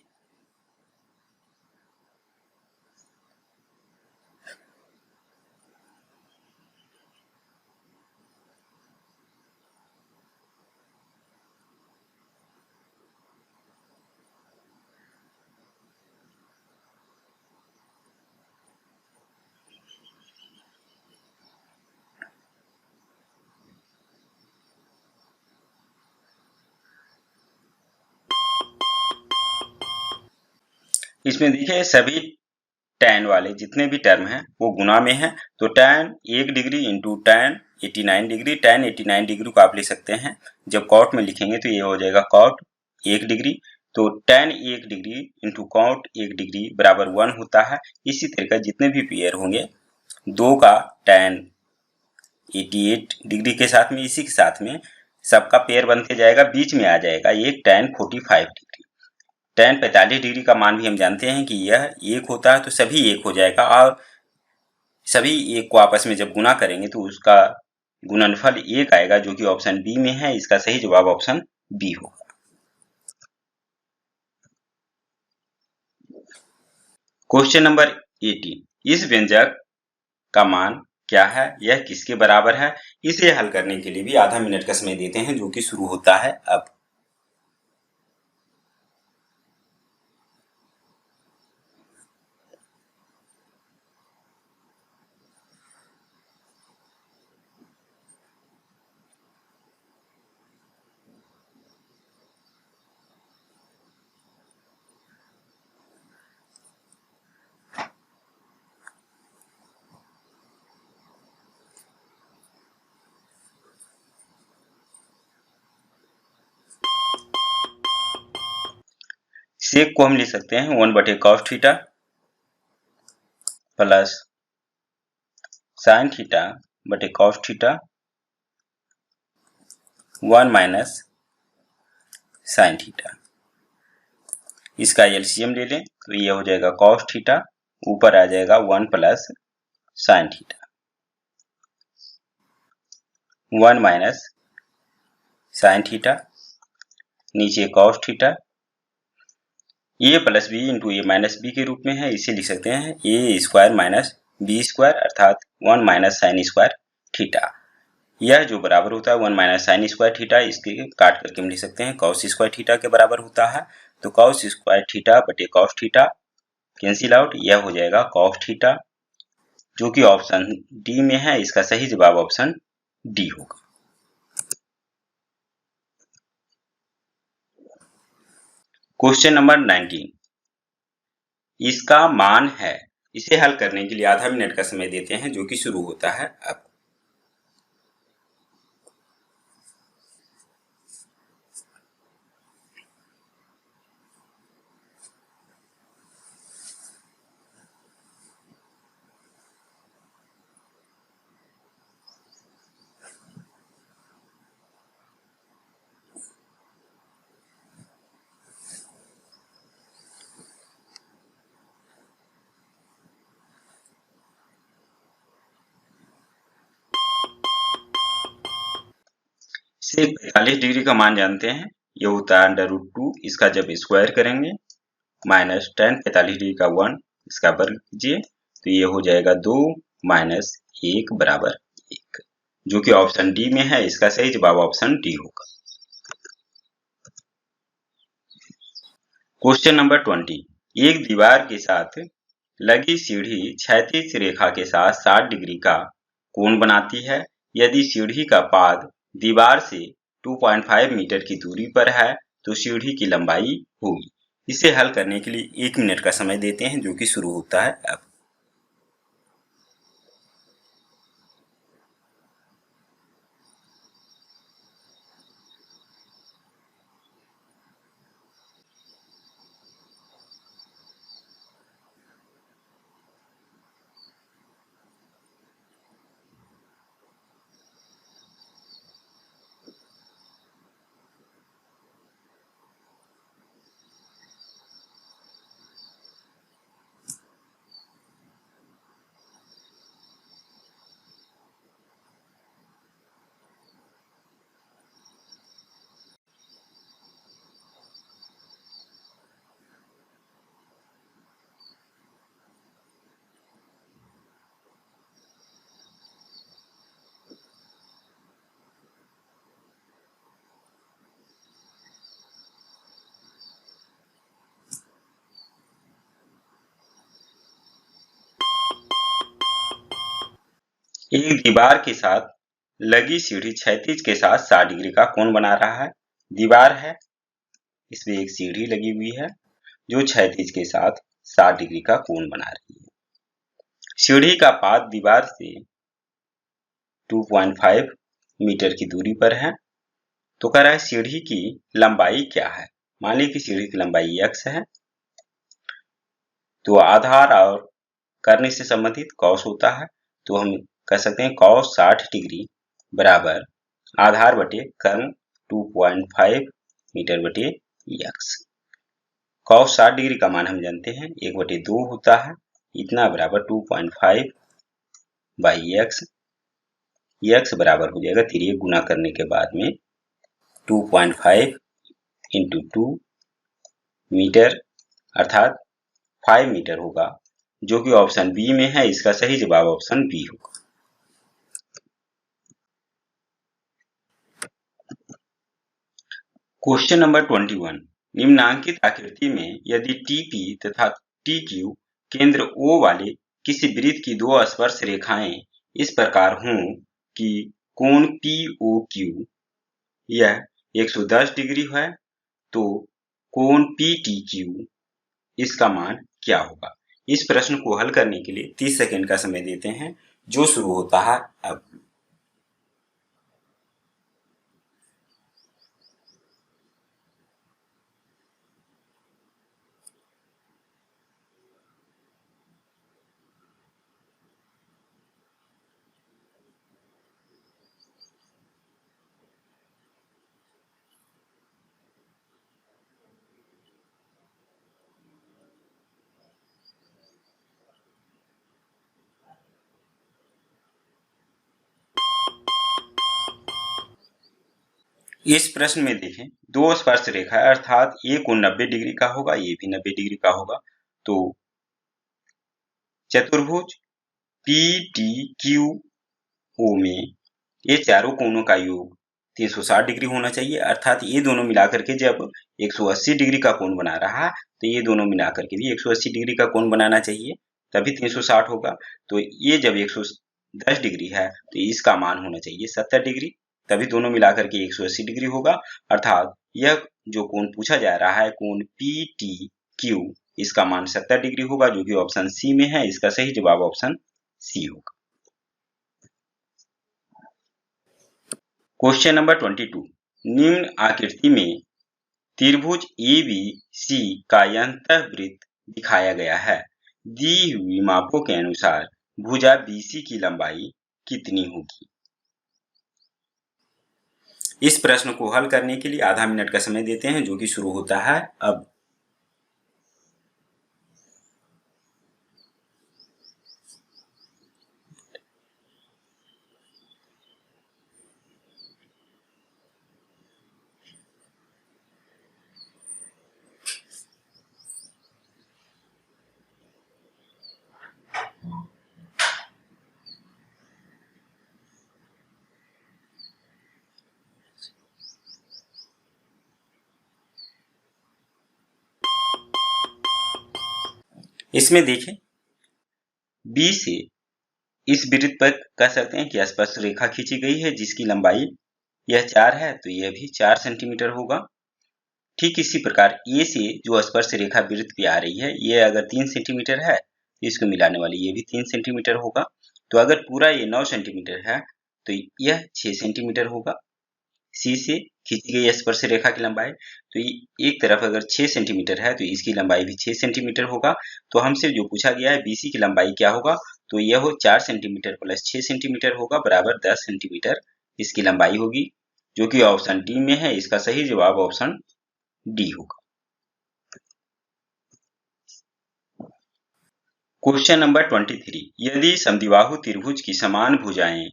इसमें देखिए सभी tan वाले जितने भी टर्म हैं वो गुना में है, तो tan 1 degree into tan 89 degree, tan 89 degree को आप ले सकते हैं जब कॉट में लिखेंगे तो ये हो जाएगा कॉट 1 डिग्री, तो tan 1 degree into cot 1 degree बराबर 1 होता है। इसी तरह का जितने भी पेयर होंगे 2 का tan 88 डिग्री के साथ में, इसी के साथ में सबका पेयर बनते जाएगा, बीच में आ जाएगा एक tan 45 डिग्री। tan 45 डिग्री का मान भी हम जानते हैं कि यह 1 होता है, तो सभी 1 हो जाएगा, और सभी 1 को आपस में जब गुना करेंगे तो उसका गुणनफल 1 आएगा, जो कि ऑप्शन बी में है। इसका सही जवाब ऑप्शन बी होगा। क्वेश्चन नंबर 18, इस व्यंजक का मान क्या है, यह किसके बराबर है। इसे हल करने के लिए भी आधा मिनट का समय देते हैं, जो कि शुरू होता है अब। सेक को हम लिख सकते हैं 1/cos theta plus sine theta बटे cos theta 1 minus sine theta. इसका एलसीएम ले लें तो ये हो जाएगा cos थीटा, ऊपर आ जाएगा 1 plus sine theta 1 minus sine theta, नीचे cos थीटा, ए प्लस बी इंटू ए माइनस बी के रूप में है, इसे लिख सकते हैं ए स्क्वायर माइनस बी स्क्वायर, अर्थात 1 माइनस साइन स्क्वायर थीटा। यह जो बराबर होता है 1 माइनस साइन स्क्वायर थीटा, इसके काट करके हम लिख सकते हैं cos स्क्वायर थीटा के बराबर होता है। तो cos स्क्वायर थीटा बटे cos थीटा कैंसिल आउट, यह हो जाएगा cos थीटा, जो कि ऑप्शन डी में है। इसका सही जवाब ऑप्शन डी होगा। क्वेश्चन नंबर 19, इसका मान है। इसे हल करने के लिए आधा मिनट का समय देते हैं, जो कि शुरू होता है अब। से 45 डिग्री का मान जानते हैं, ये होता है √2, इसका जब स्क्वायर करेंगे माइनस tan 45 डिग्री का 1, इसका वर्ग कीजिए तो ये हो जाएगा 2 माइनस 1 बराबर 1, जो कि ऑप्शन डी में है। इसका सही जवाब ऑप्शन डी होगा। क्वेश्चन नंबर 20, एक दीवार के साथ लगी सीढ़ी क्षैतिज रेखा के साथ 60 डिग्री का कोण बनाती है। यदि सीढ़ी का पाद दीवार से 2.5 मीटर की दूरी पर है तो सीढ़ी की लंबाई होगी। इसे हल करने के लिए 1 मिनट का समय देते हैं, जो कि शुरू होता है अब। एक दीवार के साथ लगी सीढ़ी क्षैतिज के साथ 60 डिग्री का कोण बना रहा है। दीवार है, इसमें एक सीढ़ी लगी हुई है जो क्षैतिज के साथ 60 डिग्री का कोण बना रही है। सीढ़ी का पाद दीवार से 2.5 मीटर की दूरी पर है। तो कह रहा है सीढ़ी की लंबाई क्या है। मान लीजिए कि सीढ़ी की लंबाई x है, तो आधार और करने से संबंधित कॉस होता है, तो हम कह सकते हैं कॉस 60 डिग्री बराबर आधार बटे कर्ण 2.5 मीटर बटे x। कॉस 60 डिग्री का मान हम जानते हैं 1/2 होता है, इतना बराबर 2.5 बाई x। x बराबर हो जाएगा, तिर्यक गुना करने के बाद में 2.5 इंटू 2 मीटर अर्थात 5 मीटर होगा, जो कि ऑप्शन बी में है। इसका सही जवाब ऑप्शन बी होगा। क्वेश्चन नंबर 21, निम्नांकित आकृति में यदि TP तथा TQ केंद्र O वाले किसी वृत्त की दो स्पर्श रेखाएं इस प्रकार हों कि कोण POQ यह 110 डिग्री है, तो कोण PTQ इसका मान क्या होगा। इस प्रश्न को हल करने के लिए 30 सेकंड का समय देते हैं, जो शुरू होता है अब। इस प्रश्न में देखें, दो स्पर्श रेखा है, अर्थात ये कोण 90 डिग्री का होगा, ये भी 90 डिग्री का होगा। तो चतुर्भुज PTQO में ये चारों कोणों का योग 360 डिग्री होना चाहिए, अर्थात ये दोनों मिलाकर के जब 180 डिग्री का कोण बना रहा है तो ये दोनों मिलाकर के भी 180 डिग्री का कोण बनाना चाहिए, तभी 360 होगा। तो ये जब 110 डिग्री है तो इसका मान होना चाहिए 70 डिग्री, तभी दोनों मिलाकर के 180 डिग्री होगा। अर्थात यह जो कोण पूछा जा रहा है कोण PTQ, इसका मान 70 डिग्री होगा, जो कि ऑप्शन सी में है। इसका सही जवाब ऑप्शन सी होगा। क्वेश्चन नंबर 22, निम्न आकृति में त्रिभुज ABC का अंतःवृत्त दिखाया गया है। दी हुई मापों के अनुसार भुजा BC की लंबाई कितनी होगी। इस प्रश्न को हल करने के लिए आधा मिनट का समय देते हैं, जो कि शुरू होता है अब। इसमें देखें, बी से इस वृत्त पर कह सकते हैं कि स्पर्श रेखा खींची गई है जिसकी लंबाई यह 4 है, तो यह भी 4 सेंटीमीटर होगा। ठीक इसी प्रकार ए से जो स्पर्श रेखा वृत्त पे आ रही है, ये अगर 3 सेंटीमीटर है, इसको मिलाने वाली ये भी 3 सेंटीमीटर होगा। तो अगर पूरा ये 9 सेंटीमीटर है, तो यह 6 सेंटीमीटर होगा। सी से खींची गई स्पर्श रेखा की लंबाई, तो एक तरफ अगर 6 सेंटीमीटर है, तो इसकी लंबाई भी 6 सेंटीमीटर होगा। तो हमसे जो पूछा गया है बीसी की लंबाई क्या होगा, तो यह हो 4 सेंटीमीटर प्लस 6 सेंटीमीटर होगा बराबर 10 सेंटीमीटर इसकी लंबाई होगी, जो कि ऑप्शन डी में है। इसका सही जवाब ऑप्शन डी होगा। क्वेश्चन नंबर 23, यदि समद्विबाहु त्रिभुज की समान भुजाएं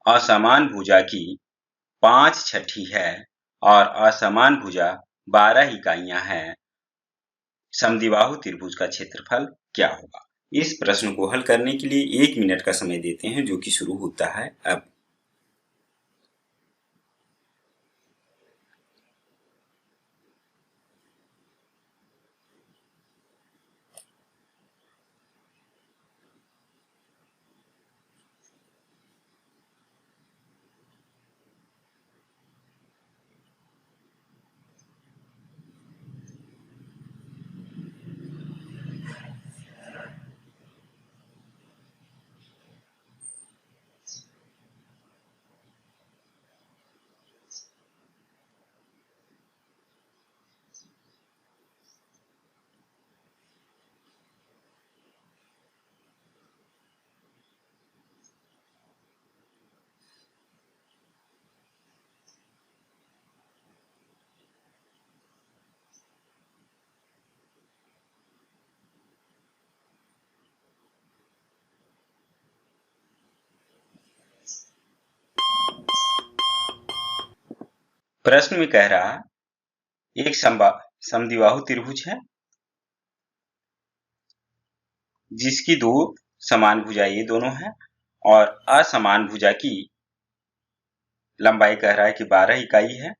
असमान भुजा की 5/6 है और असमान भुजा 12 इकाइयां हैं, समद्विबाहु त्रिभुज का क्षेत्रफल क्या होगा? इस प्रश्न को हल करने के लिए 1 मिनट का समय देते हैं, जो कि शुरू होता है अब। प्रश्न में कह रहा एक समद्विबाहु त्रिभुज है जिसकी 2 समान भुजा ये दोनों है, और असमान भुजा की लंबाई कह रहा है कि 12 इकाई है,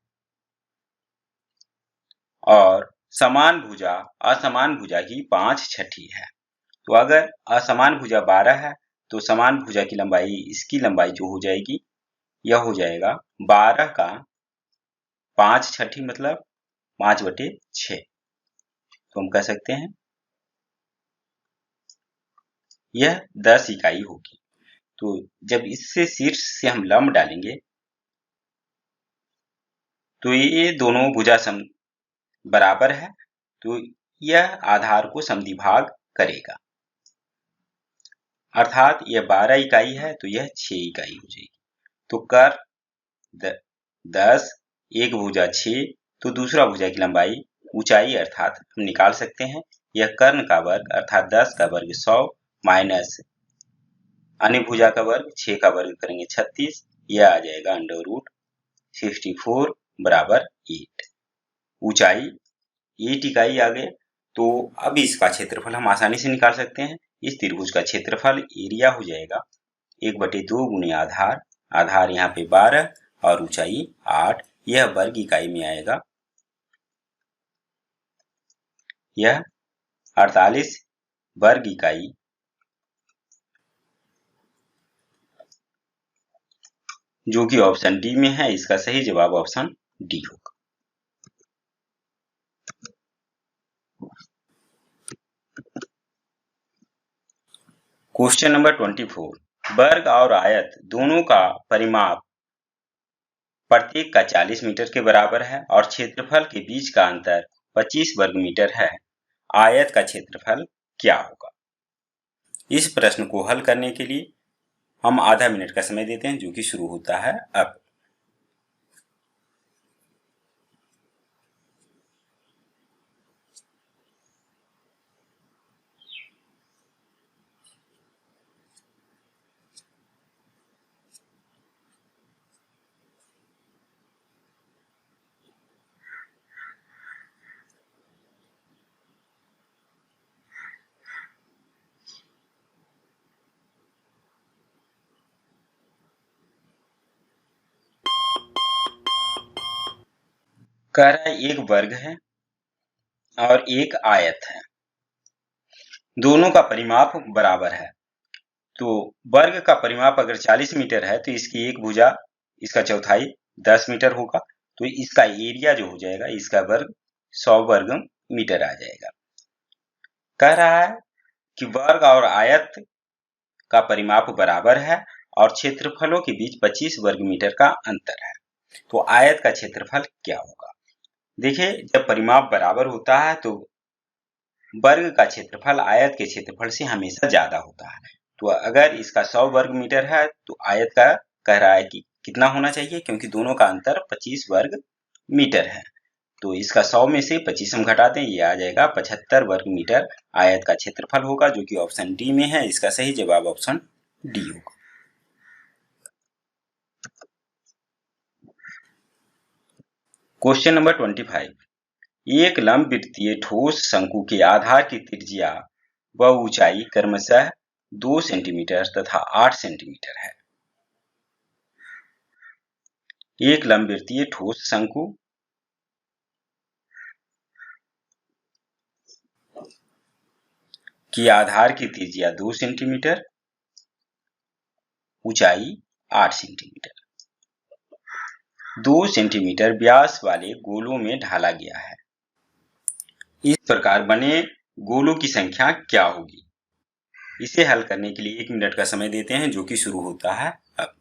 और समान भुजा असमान भुजा की 5/6 है। तो अगर असमान भुजा 12 है, तो समान भुजा की लंबाई, इसकी लंबाई जो हो जाएगी, यह हो जाएगा 12 का 5/6 मतलब 5/6। तो हम कह सकते हैं यह 10 इकाई होगी। तो जब इससे शीर्ष से हम लंब डालेंगे, तो ये दोनों भुजा बराबर है, तो यह आधार को समद्विभाग करेगा, अर्थात यह 12 इकाई है, तो यह 6 इकाई हो जाएगी। तो कर 10, एक भुजा 6, तो दूसरा भुजा की लंबाई, ऊंचाई अर्थात हम निकाल सकते हैं, यह कर्ण का वर्ग अर्थात 10 का वर्ग 100 माइनस अन्य भुजा का वर्ग 6 का वर्ग करेंगे 36, यह आ जाएगा √64 बराबर 8। ऊंचाई 8 इकाई आ गए। तो अब इसका क्षेत्रफल हम आसानी से निकाल सकते हैं। इस त्रिभुज का क्षेत्रफल एरिया हो जाएगा 1/2 गुने आधार, आधार यहाँ पे 12 और ऊंचाई 8, यह वर्ग इकाई में आएगा, यह 48 वर्ग इकाई जो कि ऑप्शन डी में है। इसका सही जवाब ऑप्शन डी होगा। क्वेश्चन नंबर 24, वर्ग और आयत दोनों का परिमाप प्रत्येक का 40 मीटर के बराबर है और क्षेत्रफल के बीच का अंतर 25 वर्ग मीटर है। आयत का क्षेत्रफल क्या होगा? इस प्रश्न को हल करने के लिए हम आधा मिनट का समय देते हैं, जो कि शुरू होता है अब। कह रहा है एक वर्ग है और एक आयत है। दोनों का परिमाप बराबर है। तो वर्ग का परिमाप अगर 40 मीटर है तो इसकी एक भुजा, इसका चौथाई 10 मीटर होगा। तो इसका एरिया जो हो जाएगा, इसका वर्ग 100 वर्ग मीटर आ जाएगा। कह रहा है कि वर्ग और आयत का परिमाप बराबर है और क्षेत्रफलों के बीच 25 वर्ग मीटर का अंतर है। तो आयत का क्षेत्रफल क्या होगा? देखिए, जब परिमाप बराबर होता है तो वर्ग का क्षेत्रफल आयत के क्षेत्रफल से हमेशा ज्यादा होता है। तो अगर इसका 100 वर्ग मीटर है तो आयत का कह रहा है कि कितना होना चाहिए, क्योंकि दोनों का अंतर 25 वर्ग मीटर है। तो इसका 100 में से 25 हम घटा दें, ये आ जाएगा 75 वर्ग मीटर आयत का क्षेत्रफल होगा, जो कि ऑप्शन डी में है। इसका सही जवाब ऑप्शन डी होगा। क्वेश्चन नंबर 25, एक लंबवृत्तीय ठोस शंकु के आधार की त्रिज्या व ऊंचाई क्रमशः 2 सेंटीमीटर तथा 8 सेंटीमीटर है। एक लंबवृत्तीय ठोस शंकु की आधार की त्रिज्या 2 सेंटीमीटर, ऊंचाई 8 सेंटीमीटर, 2 सेंटीमीटर व्यास वाले गोलों में ढाला गया है। इस प्रकार बने गोलों की संख्या क्या होगी? इसे हल करने के लिए 1 मिनट का समय देते हैं, जो कि शुरू होता है अब।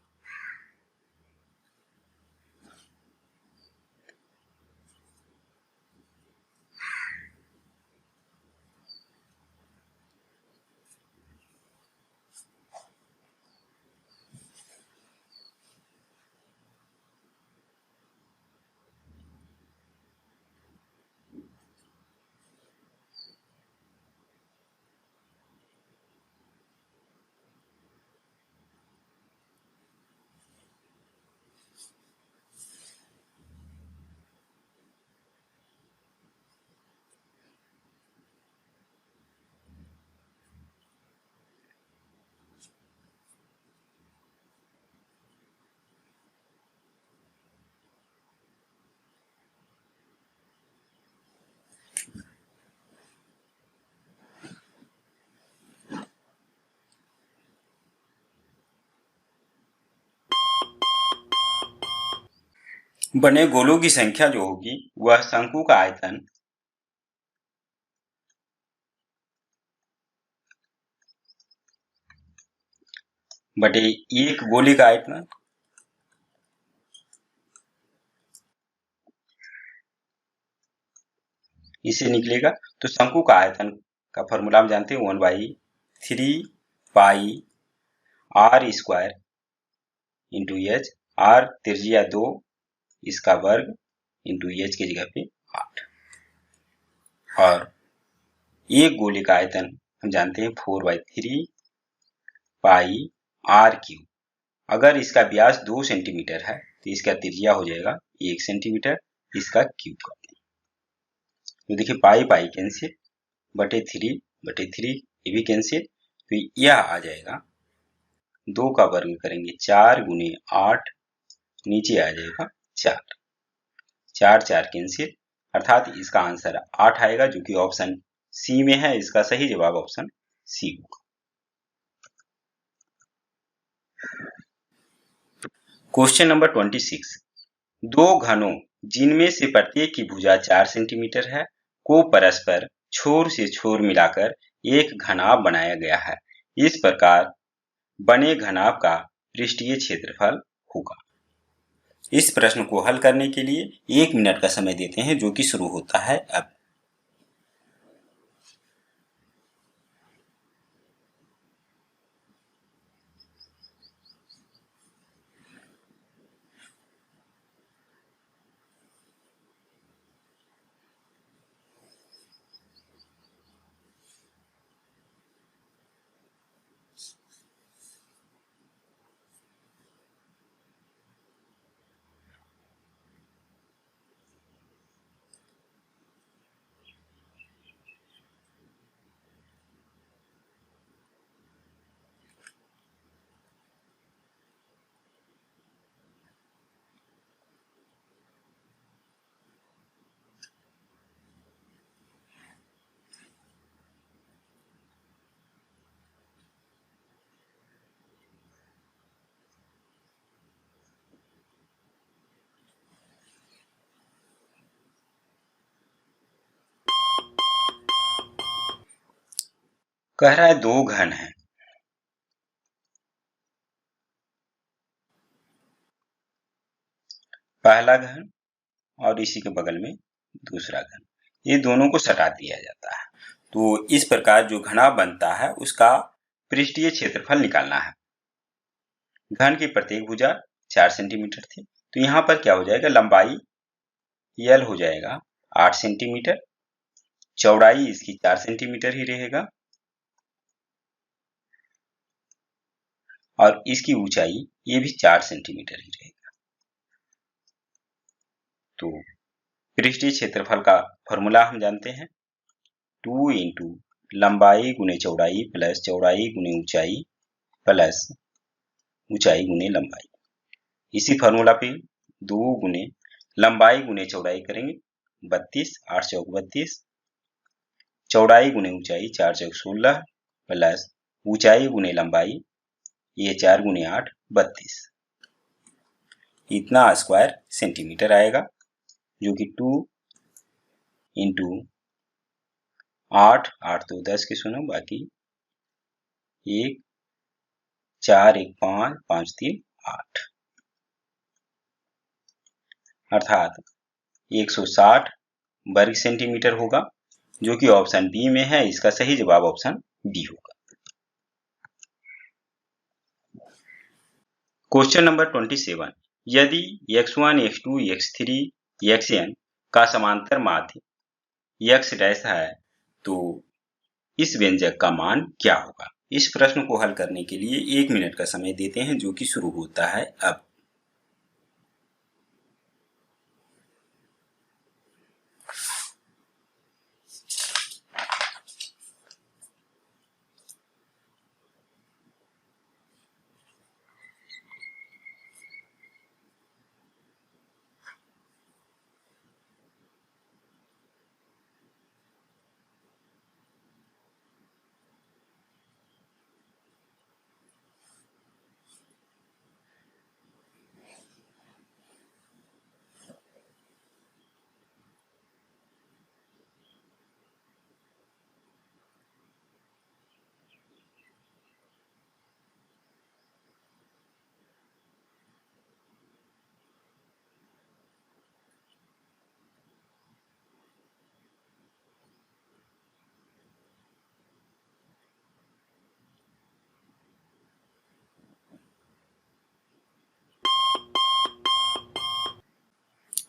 बने गोलों की संख्या जो होगी वह शंकु का आयतन बटे एक गोले का आयतन इसे निकलेगा। तो शंकु का आयतन का फॉर्मूला हम जानते हैं 1/3 pi r square into h. R त्रिज्या 2, इसका वर्ग इंटू एच की जगह पे 8। और एक गोले का आयतन हम जानते हैं 4/3 पाई आर क्यूब। अगर इसका व्यास 2 सेंटीमीटर है तो इसका त्रिज्या हो जाएगा 1 सेंटीमीटर, इसका क्यूब करते हैं। तो देखिए, पाई पाई कैंसिल, बटे थ्री ये भी कैंसिल। तो यह आ जाएगा 2 का वर्ग करेंगे 4 गुने 8, नीचे आ जाएगा 4, 4 4 कैंसिल, अर्थात इसका आंसर 8 आएगा, जो कि ऑप्शन सी में है। इसका सही जवाब ऑप्शन सी होगा। क्वेश्चन नंबर 26, दो घनों जिनमें से प्रत्येक की भुजा 4 सेंटीमीटर है को परस्पर छोर से छोर मिलाकर एक घनाभ बनाया गया है। इस प्रकार बने घनाभ का पृष्ठीय क्षेत्रफल होगा। इस प्रश्न को हल करने के लिए 1 मिनट का समय देते हैं, जो कि शुरू होता है अब। कह रहा है दो घन है, पहला घन और इसी के बगल में दूसरा घन, ये दोनों को सटा दिया जाता है। तो इस प्रकार जो घना बनता है उसका पृष्ठीय क्षेत्रफल निकालना है। घन की प्रत्येक भुजा 4 सेंटीमीटर थी, तो यहाँ पर क्या हो जाएगा, लंबाई यल हो जाएगा 8 सेंटीमीटर, चौड़ाई इसकी 4 सेंटीमीटर ही रहेगा और इसकी ऊंचाई ये भी 4 सेंटीमीटर ही रहेगा। तो पृष्ठीय क्षेत्रफल का फॉर्मूला हम जानते हैं, 2 इंटू लंबाई गुने चौड़ाई प्लस चौड़ाई गुने ऊंचाई प्लस ऊंचाई गुने लंबाई। इसी फॉर्मूला पे 2 गुने लंबाई गुने चौड़ाई करेंगे 32, 8 चौक 32, चौड़ाई गुने ऊंचाई 4 चौक 16 प्लस ऊंचाई गुने लंबाई ये 4 गुने 8 32, इतना स्क्वायर सेंटीमीटर आएगा, जो कि 2 इंटू 8, 8 तो 10 के सुनो, बाकी 1 4 1 5 5 3 8, अर्थात 160 वर्ग सेंटीमीटर होगा, जो कि ऑप्शन बी में है। इसका सही जवाब ऑप्शन बी होगा। क्वेश्चन नंबर 27, यदि x1 x2 x3 xn का समांतर माध्य x डैश है तो इस व्यंजक का मान क्या होगा। इस प्रश्न को हल करने के लिए 1 मिनट का समय देते हैं, जो कि शुरू होता है अब।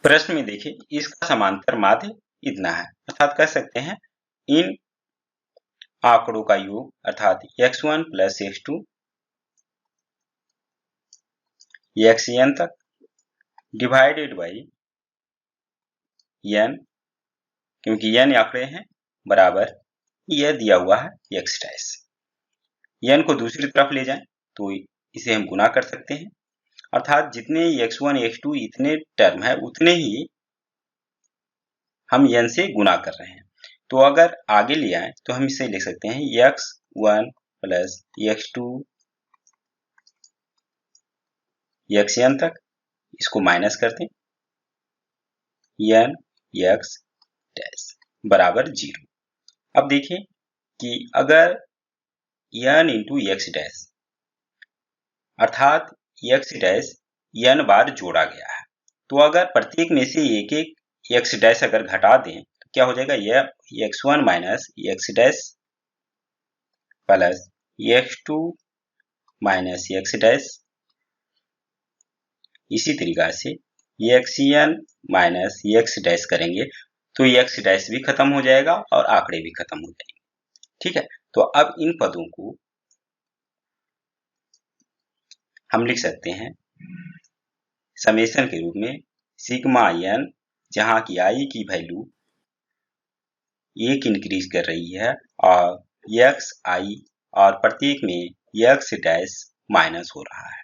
प्रश्न में देखिए, इसका समांतर माध्य इतना है, अर्थात कह सकते हैं इन आंकड़ों का योग, अर्थात x1 प्लस x2 xn तक डिवाइडेड बाई n, क्योंकि n आंकड़े हैं, बराबर यह दिया हुआ है x डैश। n को दूसरी तरफ ले जाएं तो इसे हम गुना कर सकते हैं, अर्थात जितने x1 x2 इतने टर्म है उतने ही हम n से गुना कर रहे हैं। तो अगर आगे ले आए तो हम इसे लिख सकते हैं x1 प्लस x2 xn तक, इसको माइनस करते हैं n x डैश बराबर 0। अब देखिए कि अगर n इंटू x डैश, अर्थात x डैश n बार जोड़ा गया है, तो अगर प्रत्येक में से एक एक x डैश अगर घटा दें तो क्या हो जाएगा, यह x1 minus x dash plus x2 minus x dash, इसी तरीका से xn माइनस x डैश करेंगे तो x डैश भी खत्म हो जाएगा और आंकड़े भी खत्म हो जाएंगे। ठीक है, तो अब इन पदों को हम लिख सकते हैं समेशन के रूप में सिग्मा n, जहां की i की वैल्यू 1 इंक्रीज कर रही है और xi और प्रत्येक में x डैश माइनस हो रहा है,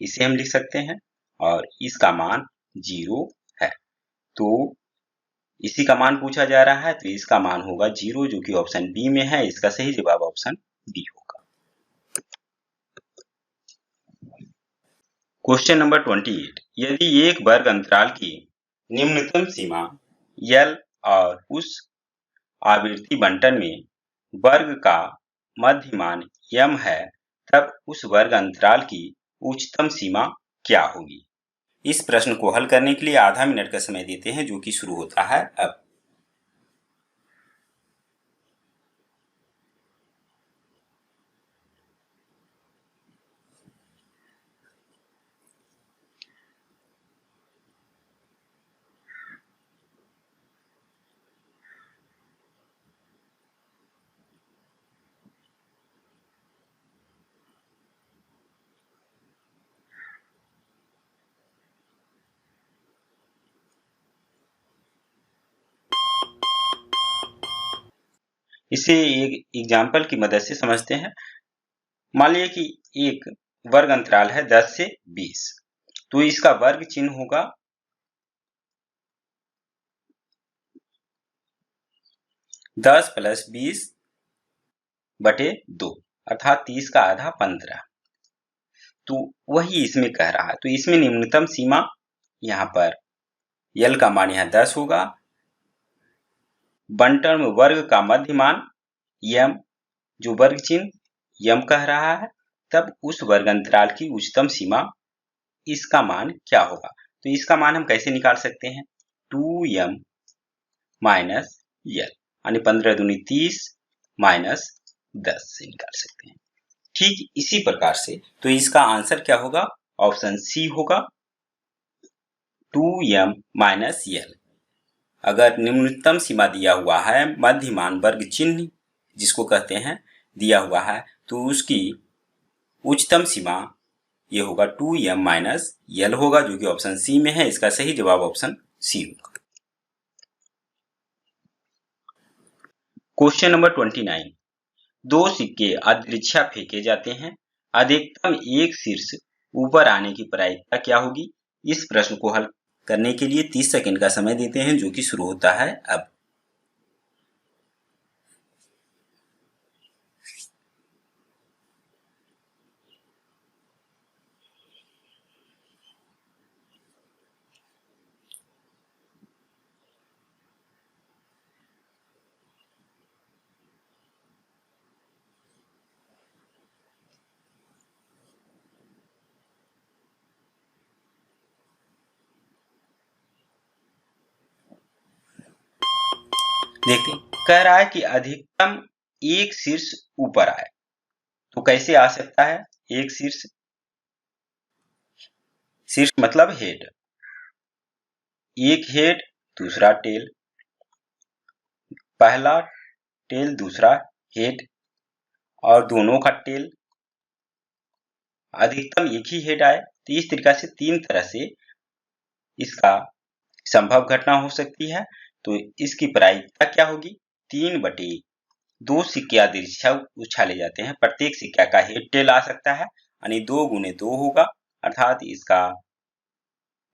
इसे हम लिख सकते हैं और इसका मान 0 है। तो इसी का मान पूछा जा रहा है, तो इसका मान होगा 0, जो कि ऑप्शन बी में है। इसका सही जवाब ऑप्शन बी होगा। क्वेश्चन नंबर 28, यदि एक वर्ग अंतराल की निम्नतम सीमा L और उस आवृत्ति बंटन में वर्ग का मध्यमान m है, तब उस वर्ग अंतराल की उच्चतम सीमा क्या होगी? इस प्रश्न को हल करने के लिए आधा मिनट का समय देते हैं, जो कि शुरू होता है अब। इसे एक एग्जाम्पल की मदद से समझते हैं। मान लीजिए कि एक वर्ग अंतराल है 10 से 20, तो इसका वर्ग चिन्ह होगा 10 + 20 बटे 2, अर्थात 30 का आधा 15। तो वही इसमें कह रहा है। तो इसमें निम्नतम सीमा यहाँ पर यल का मान यहाँ 10 होगा, बंटन में वर्ग का मध्यमान यम, जो वर्ग चिन्ह यम कह रहा है, तब उस वर्ग अंतराल की उच्चतम सीमा, इसका मान क्या होगा? तो इसका मान हम कैसे निकाल सकते हैं? 2m माइनस यल, यानी 15 दूनी 30 माइनस 10 से निकाल सकते हैं। ठीक इसी प्रकार से तो इसका आंसर क्या होगा? ऑप्शन सी होगा, 2m माइनस यल। अगर निम्नतम सीमा दिया हुआ है, मध्यमान वर्ग चिन्ह जिसको कहते हैं दिया हुआ है, तो उसकी उच्चतम सीमा ये होगा 2m माइनस यल होगा, जो कि ऑप्शन सी में है। इसका सही जवाब ऑप्शन सी होगा। Question number 29। दो सिक्के अदृच्छा फेंके जाते हैं, अधिकतम एक शीर्ष ऊपर आने की प्रायिकता क्या होगी? इस प्रश्न को हल करने के लिए 30 सेकंड का समय देते हैं, जो कि शुरू होता है अब। देखते हैं, कह रहा है कि अधिकतम एक शीर्ष ऊपर आए। तो कैसे आ सकता है एक शीर्ष? शीर्ष मतलब हेड, एक हेड दूसरा टेल, पहला टेल दूसरा हेड और दोनों का टेल, अधिकतम एक ही हेड आए। तो इस तरीका से तीन तरह से इसका संभव घटना हो सकती है। तो इसकी प्रायिकता क्या होगी? 3/2 सिक्के अदृच्छा उछाले जाते हैं, प्रत्येक सिक्का का हेड टेल आ सकता है, यानी 2 × 2 होगा, अर्थात इसका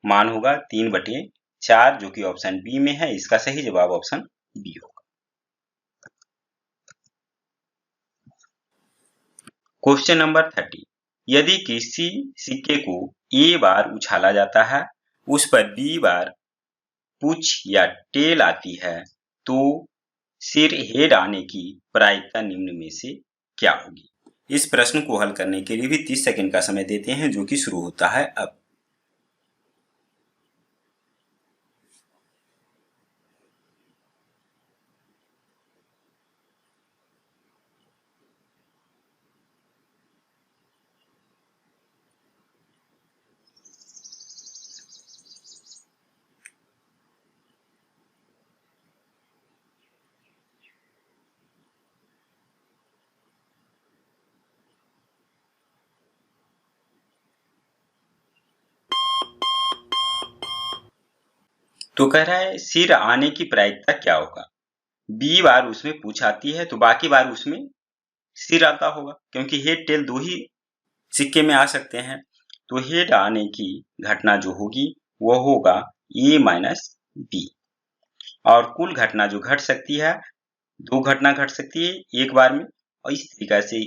मान होगा 3/4, जो कि ऑप्शन बी में है। इसका सही जवाब ऑप्शन बी होगा। Question number 30। यदि किसी सिक्के को ए बार उछाला जाता है, उस पर बी बार पूछ या टेल आती है, तो सिर हेड आने की प्रायिकता निम्न में से क्या होगी? इस प्रश्न को हल करने के लिए भी 30 सेकंड का समय देते हैं, जो कि शुरू होता है अब। तो कह रहा है सिर आने की प्रायिकता क्या होगा? बी बार उसमें पूछ आती है, तो बाकी बार उसमें सिर आता होगा, क्योंकि हेड टेल दो ही सिक्के में आ सकते हैं। तो हेड आने की घटना जो होगी वो होगा ए माइनस बी, और कुल घटना जो घट सकती है, दो घटना घट सकती है एक बार में, और इस तरीका से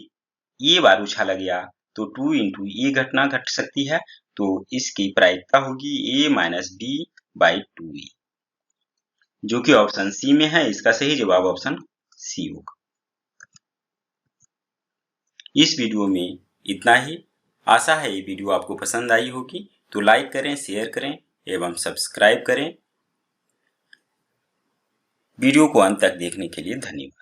ए बार उछाला गया तो 2 × ए घटना घट सकती है। तो इसकी प्रायिकता होगी ए माइनस बी बाई 2e, जो कि ऑप्शन सी में है। इसका सही जवाब ऑप्शन सी होगा। इस वीडियो में इतना ही। आशा है ये वीडियो आपको पसंद आई होगी, तो लाइक करें, शेयर करें एवं सब्सक्राइब करें। वीडियो को अंत तक देखने के लिए धन्यवाद।